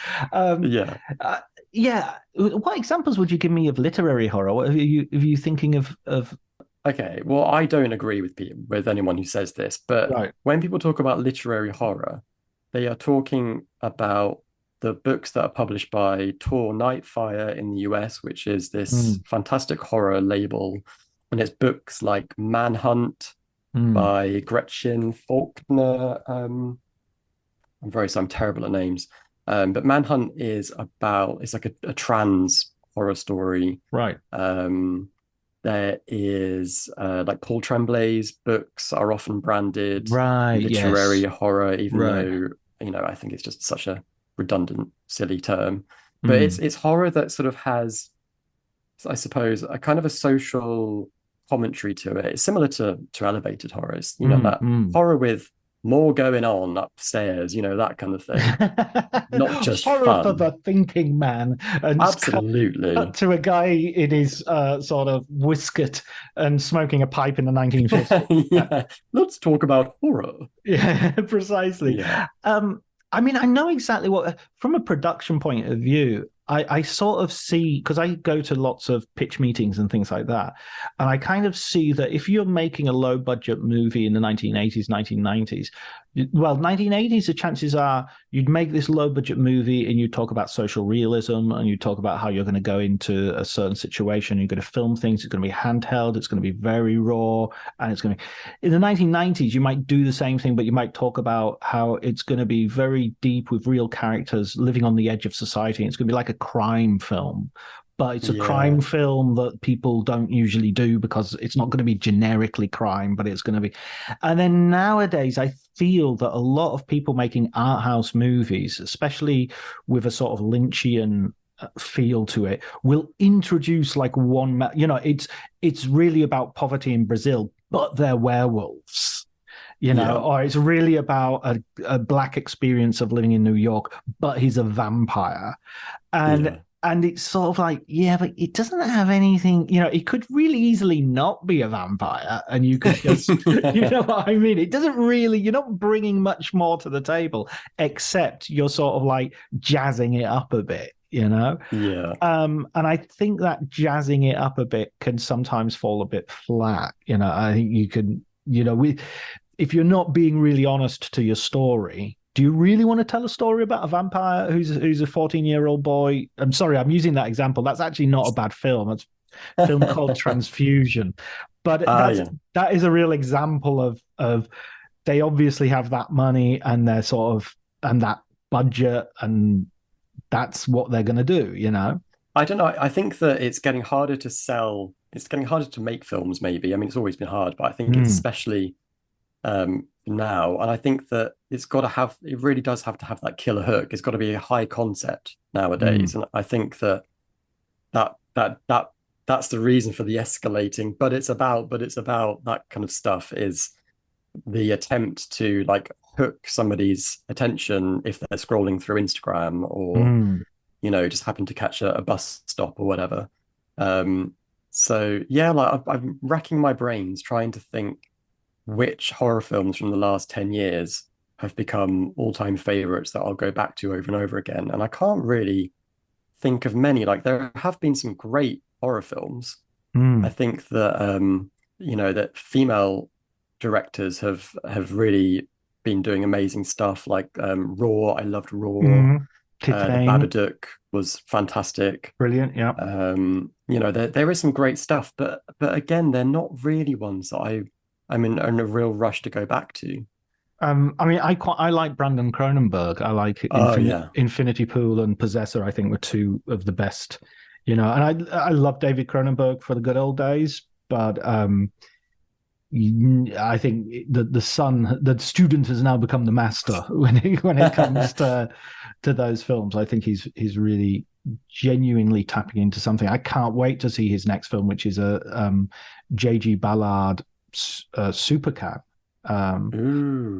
S6: Yeah. What examples would you give me of literary horror? What are you thinking of?
S7: Okay, well, I don't agree with anyone who says this, but when people talk about literary horror, they are talking about the books that are published by Tor Nightfire in the US, which is this fantastic horror label. And it's books like Manhunt by Gretchen Faulkner. I'm terrible at names. But Manhunt it's like a trans horror story.
S6: Right.
S7: There is like Paul Tremblay's books are often branded literary horror, even though, you know, I think it's just such a redundant, silly term. But it's horror that sort of has, I suppose, a kind of a social commentary to it. It's similar to elevated horrors, you know, that horror with more going on upstairs, you know, that kind of thing. Not just
S6: horror
S7: fun.
S6: for the thinking man. And
S7: absolutely.
S6: Cut to a guy in his sort of waistcoat and smoking a pipe in the 1950s.
S7: Yeah, let's talk about horror.
S6: Yeah, precisely.
S7: Yeah.
S6: I mean, I know exactly what, from a production point of view, I sort of see, because I go to lots of pitch meetings and things like that, and I kind of see that if you're making a low budget movie in the 1980s, 1990s, well, 1980s, the chances are you'd make this low budget movie and you talk about social realism and you talk about how you're going to go into a certain situation. You're going to film things. It's going to be handheld. It's going to be very raw. And it's going to be, in the 1990s, you might do the same thing, but you might talk about how it's going to be very deep with real characters living on the edge of society. It's going to be like a crime film. But it's a crime film that people don't usually do because it's not going to be generically crime, but it's going to be. And then nowadays, I feel that a lot of people making art house movies, especially with a sort of Lynchian feel to it, will introduce like it's really about poverty in Brazil, but they're werewolves. Or it's really about a black experience of living in New York, but he's a vampire. And it's sort of like, but it doesn't have anything, it could really easily not be a vampire. And you could just, you know what I mean? It doesn't really, you're not bringing much more to the table, except you're sort of like jazzing it up a bit, Yeah. And I think that jazzing it up a bit can sometimes fall a bit flat. I think you can, if you're not being really honest to your story, do you really want to tell a story about a vampire who's a 14-year-old boy? I'm sorry, I'm using that example. That's actually not a bad film. It's a film called Transfusion. But that is a real example of they obviously have that money and they're and that budget, and that's what they're going to do,
S7: I don't know. I think that it's getting harder to sell. It's getting harder to make films, maybe. I mean, it's always been hard, but I think it's especially now. And I think that it really does have to have that killer hook. It's got to be a high concept nowadays. And I think that's the reason for the escalating, but it's about that kind of stuff, is the attempt to like hook somebody's attention if they're scrolling through Instagram or just happen to catch a bus stop or whatever. So like I'm racking my brains trying to think which horror films from the last 10 years have become all-time favorites that I'll go back to over and over again. And I can't really think of many. Like, there have been some great horror films. I think that that female directors have really been doing amazing stuff, like Raw. I loved Raw. The Babadook was fantastic,
S6: brilliant.
S7: There is some great stuff, but again, they're not really ones that I'm in a real rush to go back to.
S6: I mean, I like Brandon Cronenberg. I like Infinity Pool and Possessor. I think were two of the best, and I love David Cronenberg for the good old days. But I think the student has now become the master when it comes to those films. I think he's really genuinely tapping into something. I can't wait to see his next film, which is a J.G. Ballard Supercat,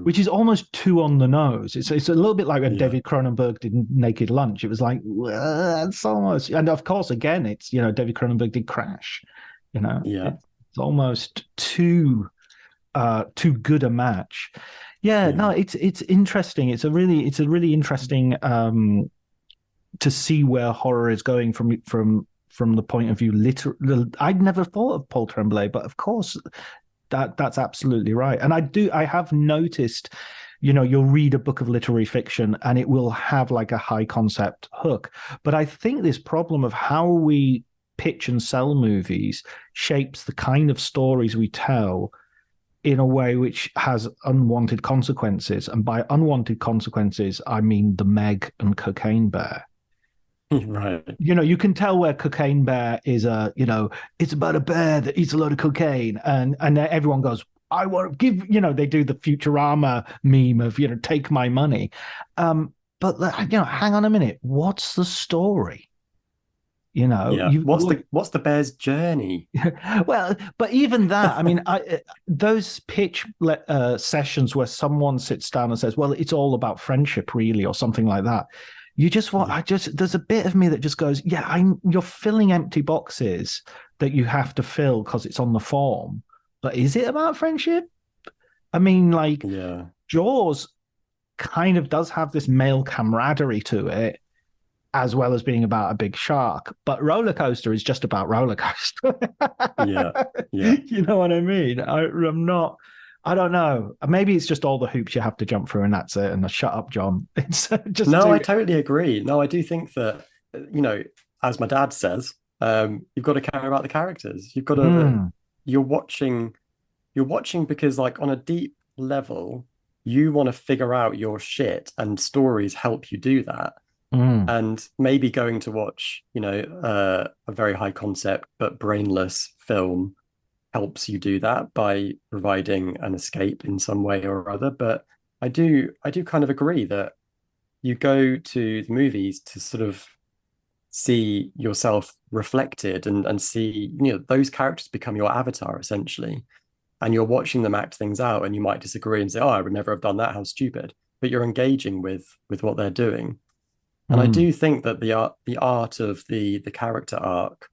S6: which is almost too on the nose. It's a little bit like when David Cronenberg did Naked Lunch. It was like, it's almost, and of course, again, it's David Cronenberg did Crash. It's almost too good a match. No, it's interesting. It's a really interesting to see where horror is going from the point of view. I'd never thought of Paul Tremblay, but of course that's absolutely right. And I have noticed, you'll read a book of literary fiction and it will have like a high concept hook. But I think this problem of how we pitch and sell movies shapes the kind of stories we tell in a way which has unwanted consequences. And by unwanted consequences, I mean the Meg and Cocaine Bear.
S7: Right.
S6: You can tell where Cocaine Bear is it's about a bear that eats a load of cocaine, and everyone goes, I won't give, they do the Futurama meme of, take my money. But hang on a minute. What's the story?
S7: What's the bear's journey?
S6: Well, but even that, I mean, those pitch sessions where someone sits down and says, well, it's all about friendship, really, or something like that. You just want, there's a bit of me that just goes, you're filling empty boxes that you have to fill because it's on the form. But is it about friendship? I mean, Jaws kind of does have this male camaraderie to it, as well as being about a big shark. But Roller Coaster is just about roller coaster.
S7: Yeah, yeah.
S6: You know what I mean? I'm not. I don't know. Maybe it's just all the hoops you have to jump through, and that's it. And shut up, John. It's just
S7: No,
S6: do.
S7: I totally agree. No, I do think that, as my dad says, you've got to care about the characters. You've got to, you're watching because, like, on a deep level, you want to figure out your shit, and stories help you do that. And maybe going to watch, a very high concept but brainless film helps you do that by providing an escape in some way or other. But I do kind of agree that you go to the movies to sort of see yourself reflected and see, those characters become your avatar essentially. And you're watching them act things out, and you might disagree and say, "Oh, I would never have done that. How stupid." But you're engaging with what they're doing. And I do think that the art of the character arc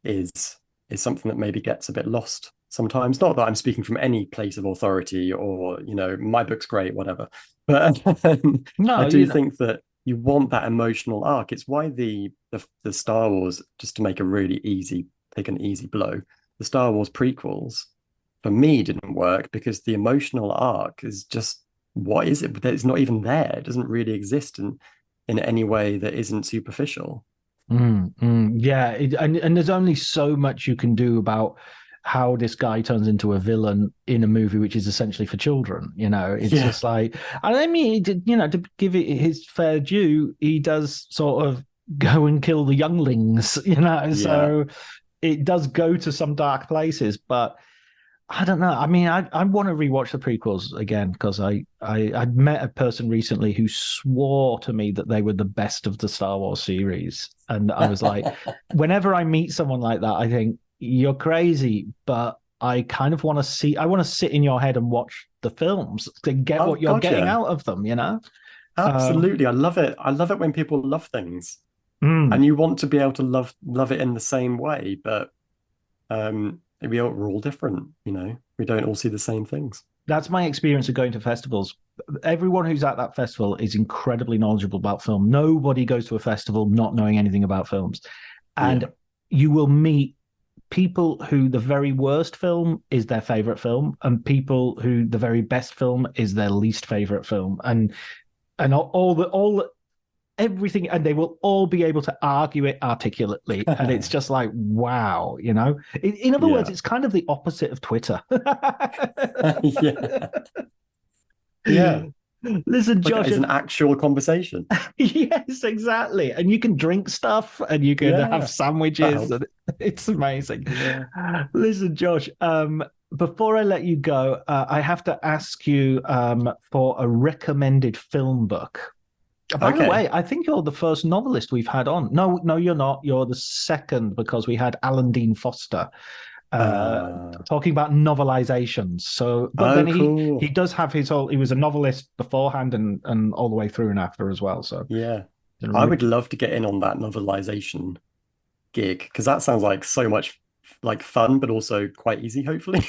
S7: is something that maybe gets a bit lost sometimes. Not that I'm speaking from any place of authority or, my book's great, whatever. But
S6: No,
S7: I do think that you want that emotional arc. It's why the Star Wars, just to make a really easy, take an easy blow, the Star Wars prequels for me didn't work because the emotional arc is just, what is it? It's not even there. It doesn't really exist in any way that isn't superficial.
S6: Yeah, and there's only so much you can do about how this guy turns into a villain in a movie which is essentially for children. It's just like, and I mean, to give it his fair due, he does sort of go and kill the younglings. So it does go to some dark places, but I don't know. I mean, I want to rewatch the prequels again because I'd met a person recently who swore to me that they were the best of the Star Wars series. And I was like, whenever I meet someone like that, I think, you're crazy, but I kind of want to I want to sit in your head and watch the films to get what you're getting out of them,
S7: Absolutely. I love it. I love it when people love things. And you want to be able to love it in the same way, but we're all different, we don't all see the same things.
S6: That's my experience of going to festivals. Everyone who's at that festival is incredibly knowledgeable about film. Nobody goes to a festival not knowing anything about films. And you will meet people who the very worst film is their favorite film, and people who the very best film is their least favorite film, and all everything, and they will all be able to argue it articulately. And it's just like, wow, in other words, it's kind of the opposite of Twitter.
S7: Yeah.
S6: Listen, Josh,
S7: it's an actual conversation.
S6: Yes, exactly. And you can drink stuff and you can have sandwiches. And it's amazing. Listen, Josh, before I let you go, I have to ask you for a recommended film book. By the way, I think you're the first novelist we've had on. No, you're not. You're the second, because we had Alan Dean Foster talking about novelizations. So, but then he does have his whole. He was a novelist beforehand and all the way through and after as well. So
S7: I would love to get in on that novelization gig, because that sounds like so much like fun, but also quite easy, hopefully.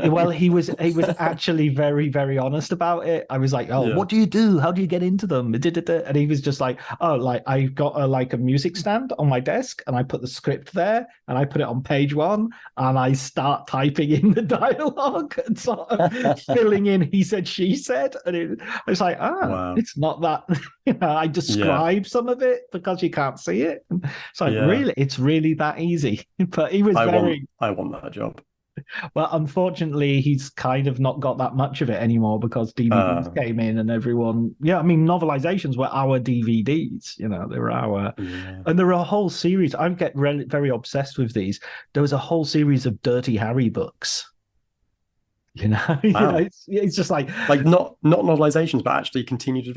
S6: Well, he was actually very, very honest about it. I was like, what do you do? How do you get into them? And he was just like, I got a music stand on my desk, and I put the script there, and I put it on page 1, and I start typing in the dialogue and sort of filling in he said, she said, and I was like, wow. It's not that. I describe some of it because you can't see it. It's like, really, it's really that easy. But he was
S7: I want that job.
S6: Well, unfortunately, he's kind of not got that much of it anymore because DVDs came in and everyone... Yeah, I mean, novelizations were our DVDs, they were our... Yeah. And there were a whole series. I get very obsessed with these. There was a whole series of Dirty Harry books.
S7: Wow.
S6: It's just like
S7: not novelizations, but actually continued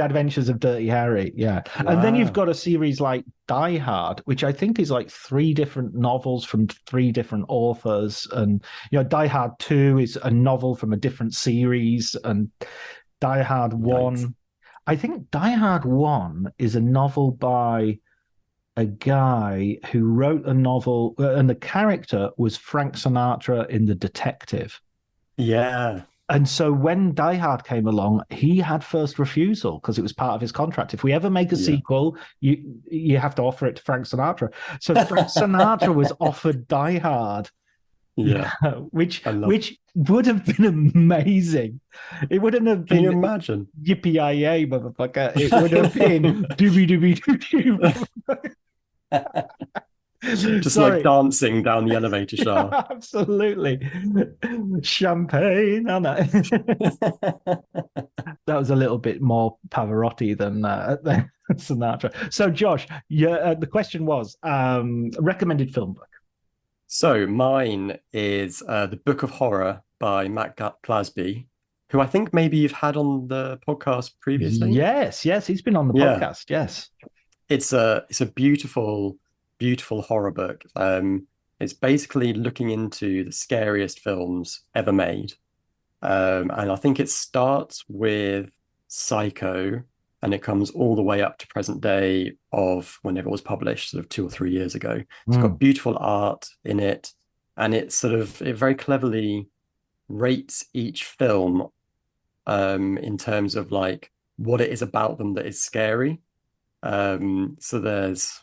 S6: adventures of Dirty Harry. Wow. And then you've got a series like Die Hard, which I think is like 3 different novels from 3 different authors, and Die Hard 2 is a novel from a different series, and Die Hard 1, I think Die Hard 1 is a novel by a guy who wrote a novel, and the character was Frank Sinatra in The Detective.
S7: Yeah.
S6: And so when Die Hard came along, he had first refusal because it was part of his contract. If we ever make a sequel, you have to offer it to Frank Sinatra. So Frank Sinatra was offered Die Hard, which would have been amazing. It wouldn't have been.
S7: Can you imagine?
S6: Yippee-yi-yay, motherfucker! It would have been doobie doobie doo.
S7: Just like dancing down the elevator shaft.
S6: Absolutely. Champagne. That was a little bit more Pavarotti than Sinatra. So, Josh, the question was recommended film book.
S7: So mine is The Book of Horror by Matt Glasby, who I think maybe you've had on the podcast previously.
S6: Yes, he's been on the podcast. Yes.
S7: It's a beautiful horror book. It's basically looking into the scariest films ever made. And I think it starts with Psycho and it comes all the way up to present day of whenever it was published, sort of 2 or 3 years ago. It's got beautiful art in it, and it very cleverly rates each film in terms of like what it is about them that is scary. So there's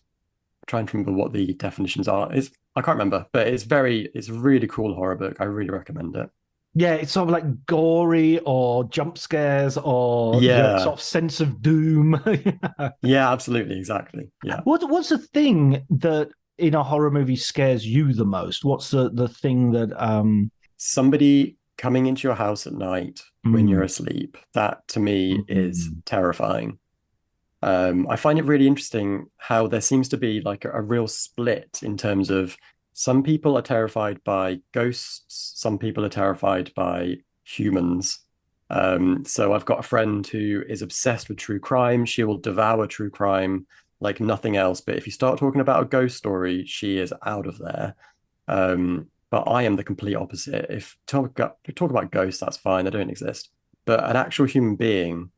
S7: trying to remember what the definitions are. I can't remember, but it's a really cool horror book. I really recommend it.
S6: Yeah, it's sort of like gory or jump scares or sort of sense of doom.
S7: Yeah, absolutely, exactly. Yeah.
S6: What's the thing that in a horror movie scares you the most? What's the thing that
S7: somebody coming into your house at night when you're asleep? That to me is terrifying. I find it really interesting how there seems to be like a real split in terms of some people are terrified by ghosts, some people are terrified by humans. So I've got a friend who is obsessed with true crime. She will devour true crime like nothing else. But if you start talking about a ghost story, she is out of there. But I am the complete opposite. If talk about ghosts, that's fine. They don't exist. But an actual human being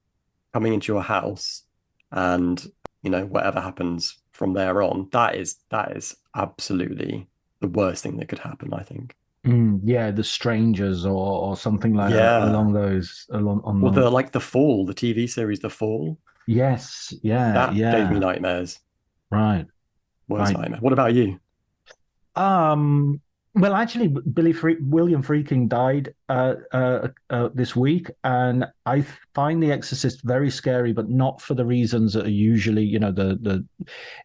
S7: coming into your house and, whatever happens from there on, that is absolutely the worst thing that could happen, I think.
S6: The Strangers or something like that along those.
S7: The Fall, the TV series, The Fall.
S6: Yes,
S7: that gave me nightmares.
S6: Right,
S7: worst nightmare. What about you?
S6: Well, actually, William Friedkin died this week, and I find The Exorcist very scary, but not for the reasons that are usually,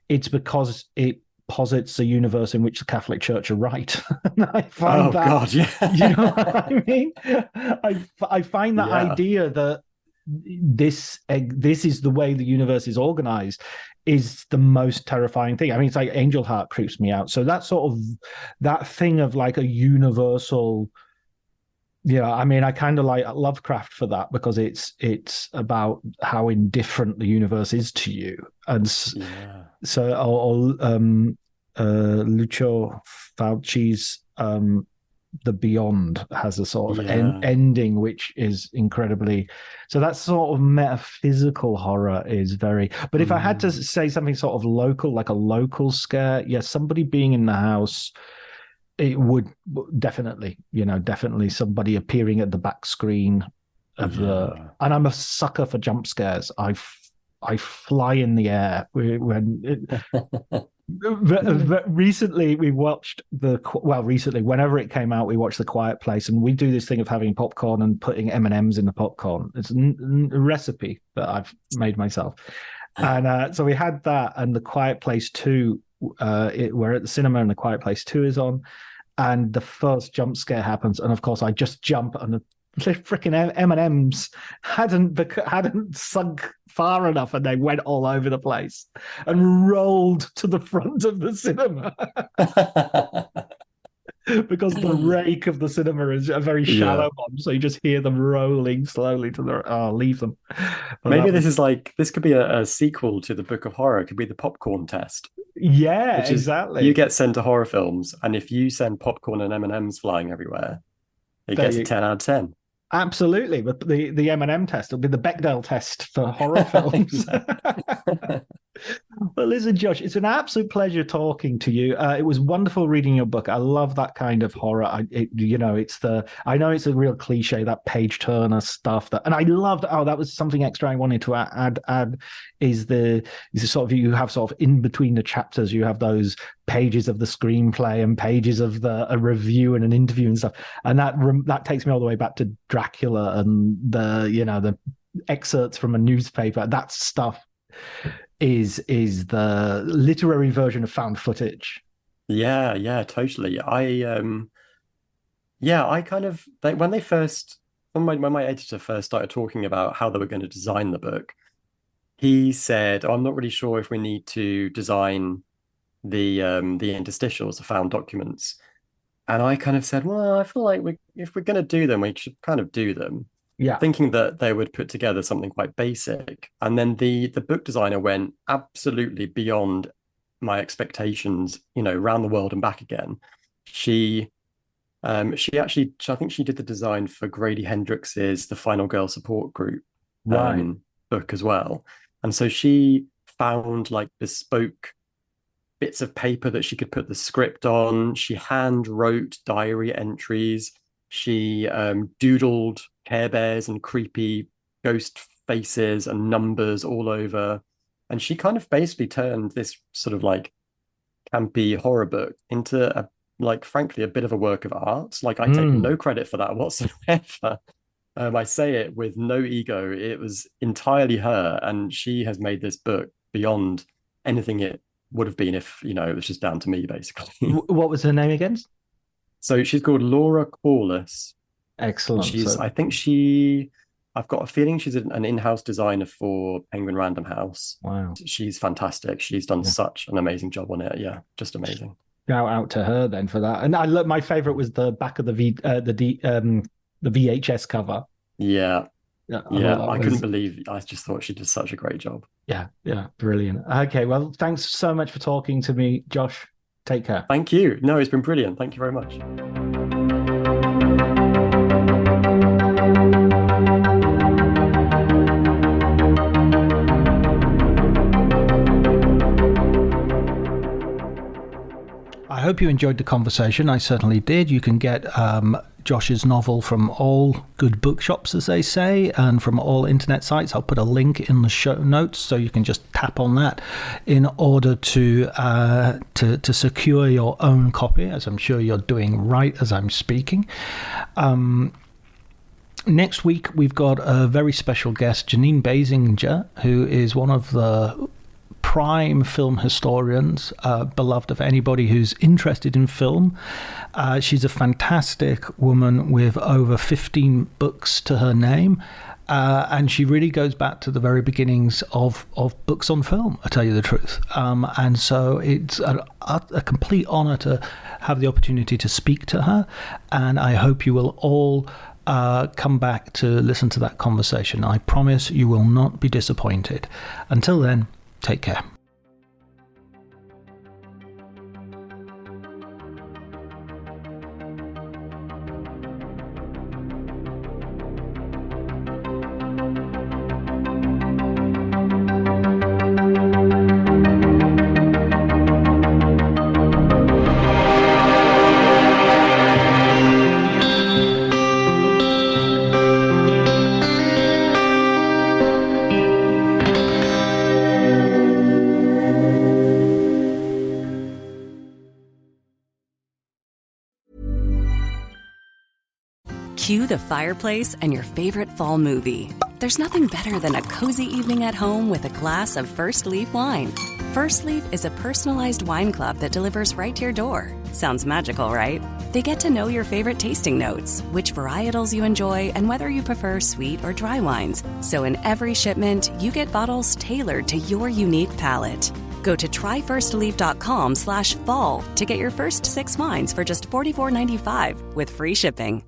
S6: it's because it posits a universe in which the Catholic Church are right. I find
S7: God, yeah.
S6: You know what I mean? I find that idea that this is the way the universe is organized is the most terrifying thing. I mean, it's like Angel Heart creeps me out. So that thing of like a universal, I mean, I kind of like Lovecraft for that because it's about how indifferent the universe is to you. And so, Lucio Fulci's The Beyond has a sort of ending which is incredibly, so that sort of metaphysical horror is very, but if I had to say something sort of local, like a local scare, somebody being in the house, it would definitely somebody appearing at the back screen of and I'm a sucker for jump scares. I fly in the air recently we watched whenever it came out, we watched The Quiet Place, and we do this thing of having popcorn and putting M&Ms in the popcorn. It's a recipe that I've made myself, and so we had that, and The Quiet Place 2. We're at the cinema, and The Quiet Place 2 is on, and the first jump scare happens, and of course I just jump, and the freaking M&Ms hadn't sunk far enough, and they went all over the place and rolled to the front of the cinema because the rake of the cinema is a very shallow one, so you just hear them rolling slowly to the leave them. But
S7: maybe this could be a sequel to The Book of Horror. It could be the popcorn test.
S6: Exactly.
S7: You get sent to horror films, and if you send popcorn and M&Ms flying everywhere, it gets a 10 out of 10.
S6: Absolutely, but the M&M test will be the Bechdel test for horror films. Well, listen, Josh, it's an absolute pleasure talking to you. It was wonderful reading your book. I love that kind of horror. I know it's a real cliche, that page turner stuff. And I loved. Oh, that was something extra I wanted to add. Is the sort of, you have sort of in between the chapters, you have those pages of the screenplay and pages of a review and an interview and stuff. And that takes me all the way back to Dracula and the excerpts from a newspaper. That stuff is the literary version of found footage.
S7: Yeah, totally. I kind of, when my editor first started talking about how they were going to design the book, he said, I'm not really sure if we need to design the interstitials, the found documents. And I kind of said, well, I feel like if we're going to do them, we should kind of do them.
S6: Yeah.
S7: Thinking that they would put together something quite basic. And then the book designer went absolutely beyond my expectations, around the world and back again. She actually, I think she did the design for Grady Hendrix's The Final Girl Support Group book as well. And so she found like bespoke bits of paper that she could put the script on. She hand wrote diary entries. She doodled Care Bears and creepy ghost faces and numbers all over. And she kind of basically turned this sort of like campy horror book into frankly, a bit of a work of art. Like, I take no credit for that whatsoever. I say it with no ego. It was entirely her. And she has made this book beyond anything it would have been if, it was just down to me, basically.
S6: What was her name again?
S7: So she's called Laura Corliss.
S6: Excellent.
S7: I've got a feeling she's an in-house designer for Penguin Random House.
S6: Wow.
S7: She's fantastic. She's done such an amazing job on it. Yeah, just amazing.
S6: Shout out to her then for that. And my favorite was the back of the VHS cover.
S7: Yeah. I couldn't believe. I just thought she did such a great job.
S6: Yeah, brilliant. Okay, well, thanks so much for talking to me, Josh. Take care.
S7: Thank you. No, it's been brilliant. Thank you very much.
S6: I hope you enjoyed the conversation. I certainly did. You can get Josh's novel from all good bookshops, as they say, and from all internet sites. I'll put a link in the show notes so you can just tap on that in order to secure your own copy, as I'm sure you're doing right as I'm speaking. Next week, we've got a very special guest, Janine Basinger, who is one of the prime film historians, beloved of anybody who's interested in film. She's a fantastic woman with over 15 books to her name, and she really goes back to the very beginnings of books on film, I tell you the truth. And so it's a complete honor to have the opportunity to speak to her, and I hope you will all come back to listen to that conversation. I promise you will not be disappointed. Until then, take care.
S3: Cue the fireplace and your favorite fall movie. There's nothing better than a cozy evening at home with a glass of First Leaf wine. First Leaf is a personalized wine club that delivers right to your door. Sounds magical, right? They get to know your favorite tasting notes, which varietals you enjoy, and whether you prefer sweet or dry wines. So in every shipment, you get bottles tailored to your unique palate. Go to tryfirstleaf.com/fall to get your first 6 wines for just $44.95 with free shipping.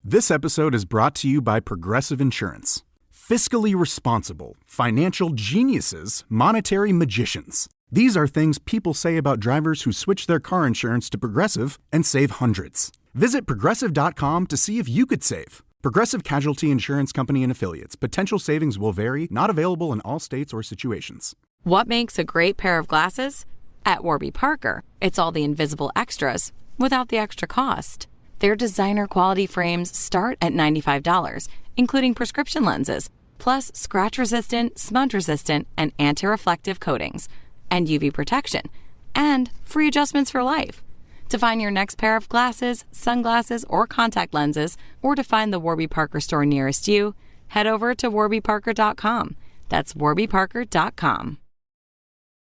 S10: This episode is brought to you by Progressive Insurance. Fiscally responsible, financial geniuses, monetary magicians. These are things people say about drivers who switch their car insurance to Progressive and save hundreds. Visit Progressive.com to see if you could save. Progressive Casualty Insurance Company and Affiliates. Potential savings will vary, not available in all states or situations.
S5: What makes a great pair of glasses? At Warby Parker, it's all the invisible extras without the extra cost. Their designer quality frames start at $95, including prescription lenses, plus scratch-resistant, smudge-resistant, and anti-reflective coatings, and UV protection, and free adjustments for life. To find your next pair of glasses, sunglasses, or contact lenses, or to find the Warby Parker store nearest you, head over to warbyparker.com. That's warbyparker.com.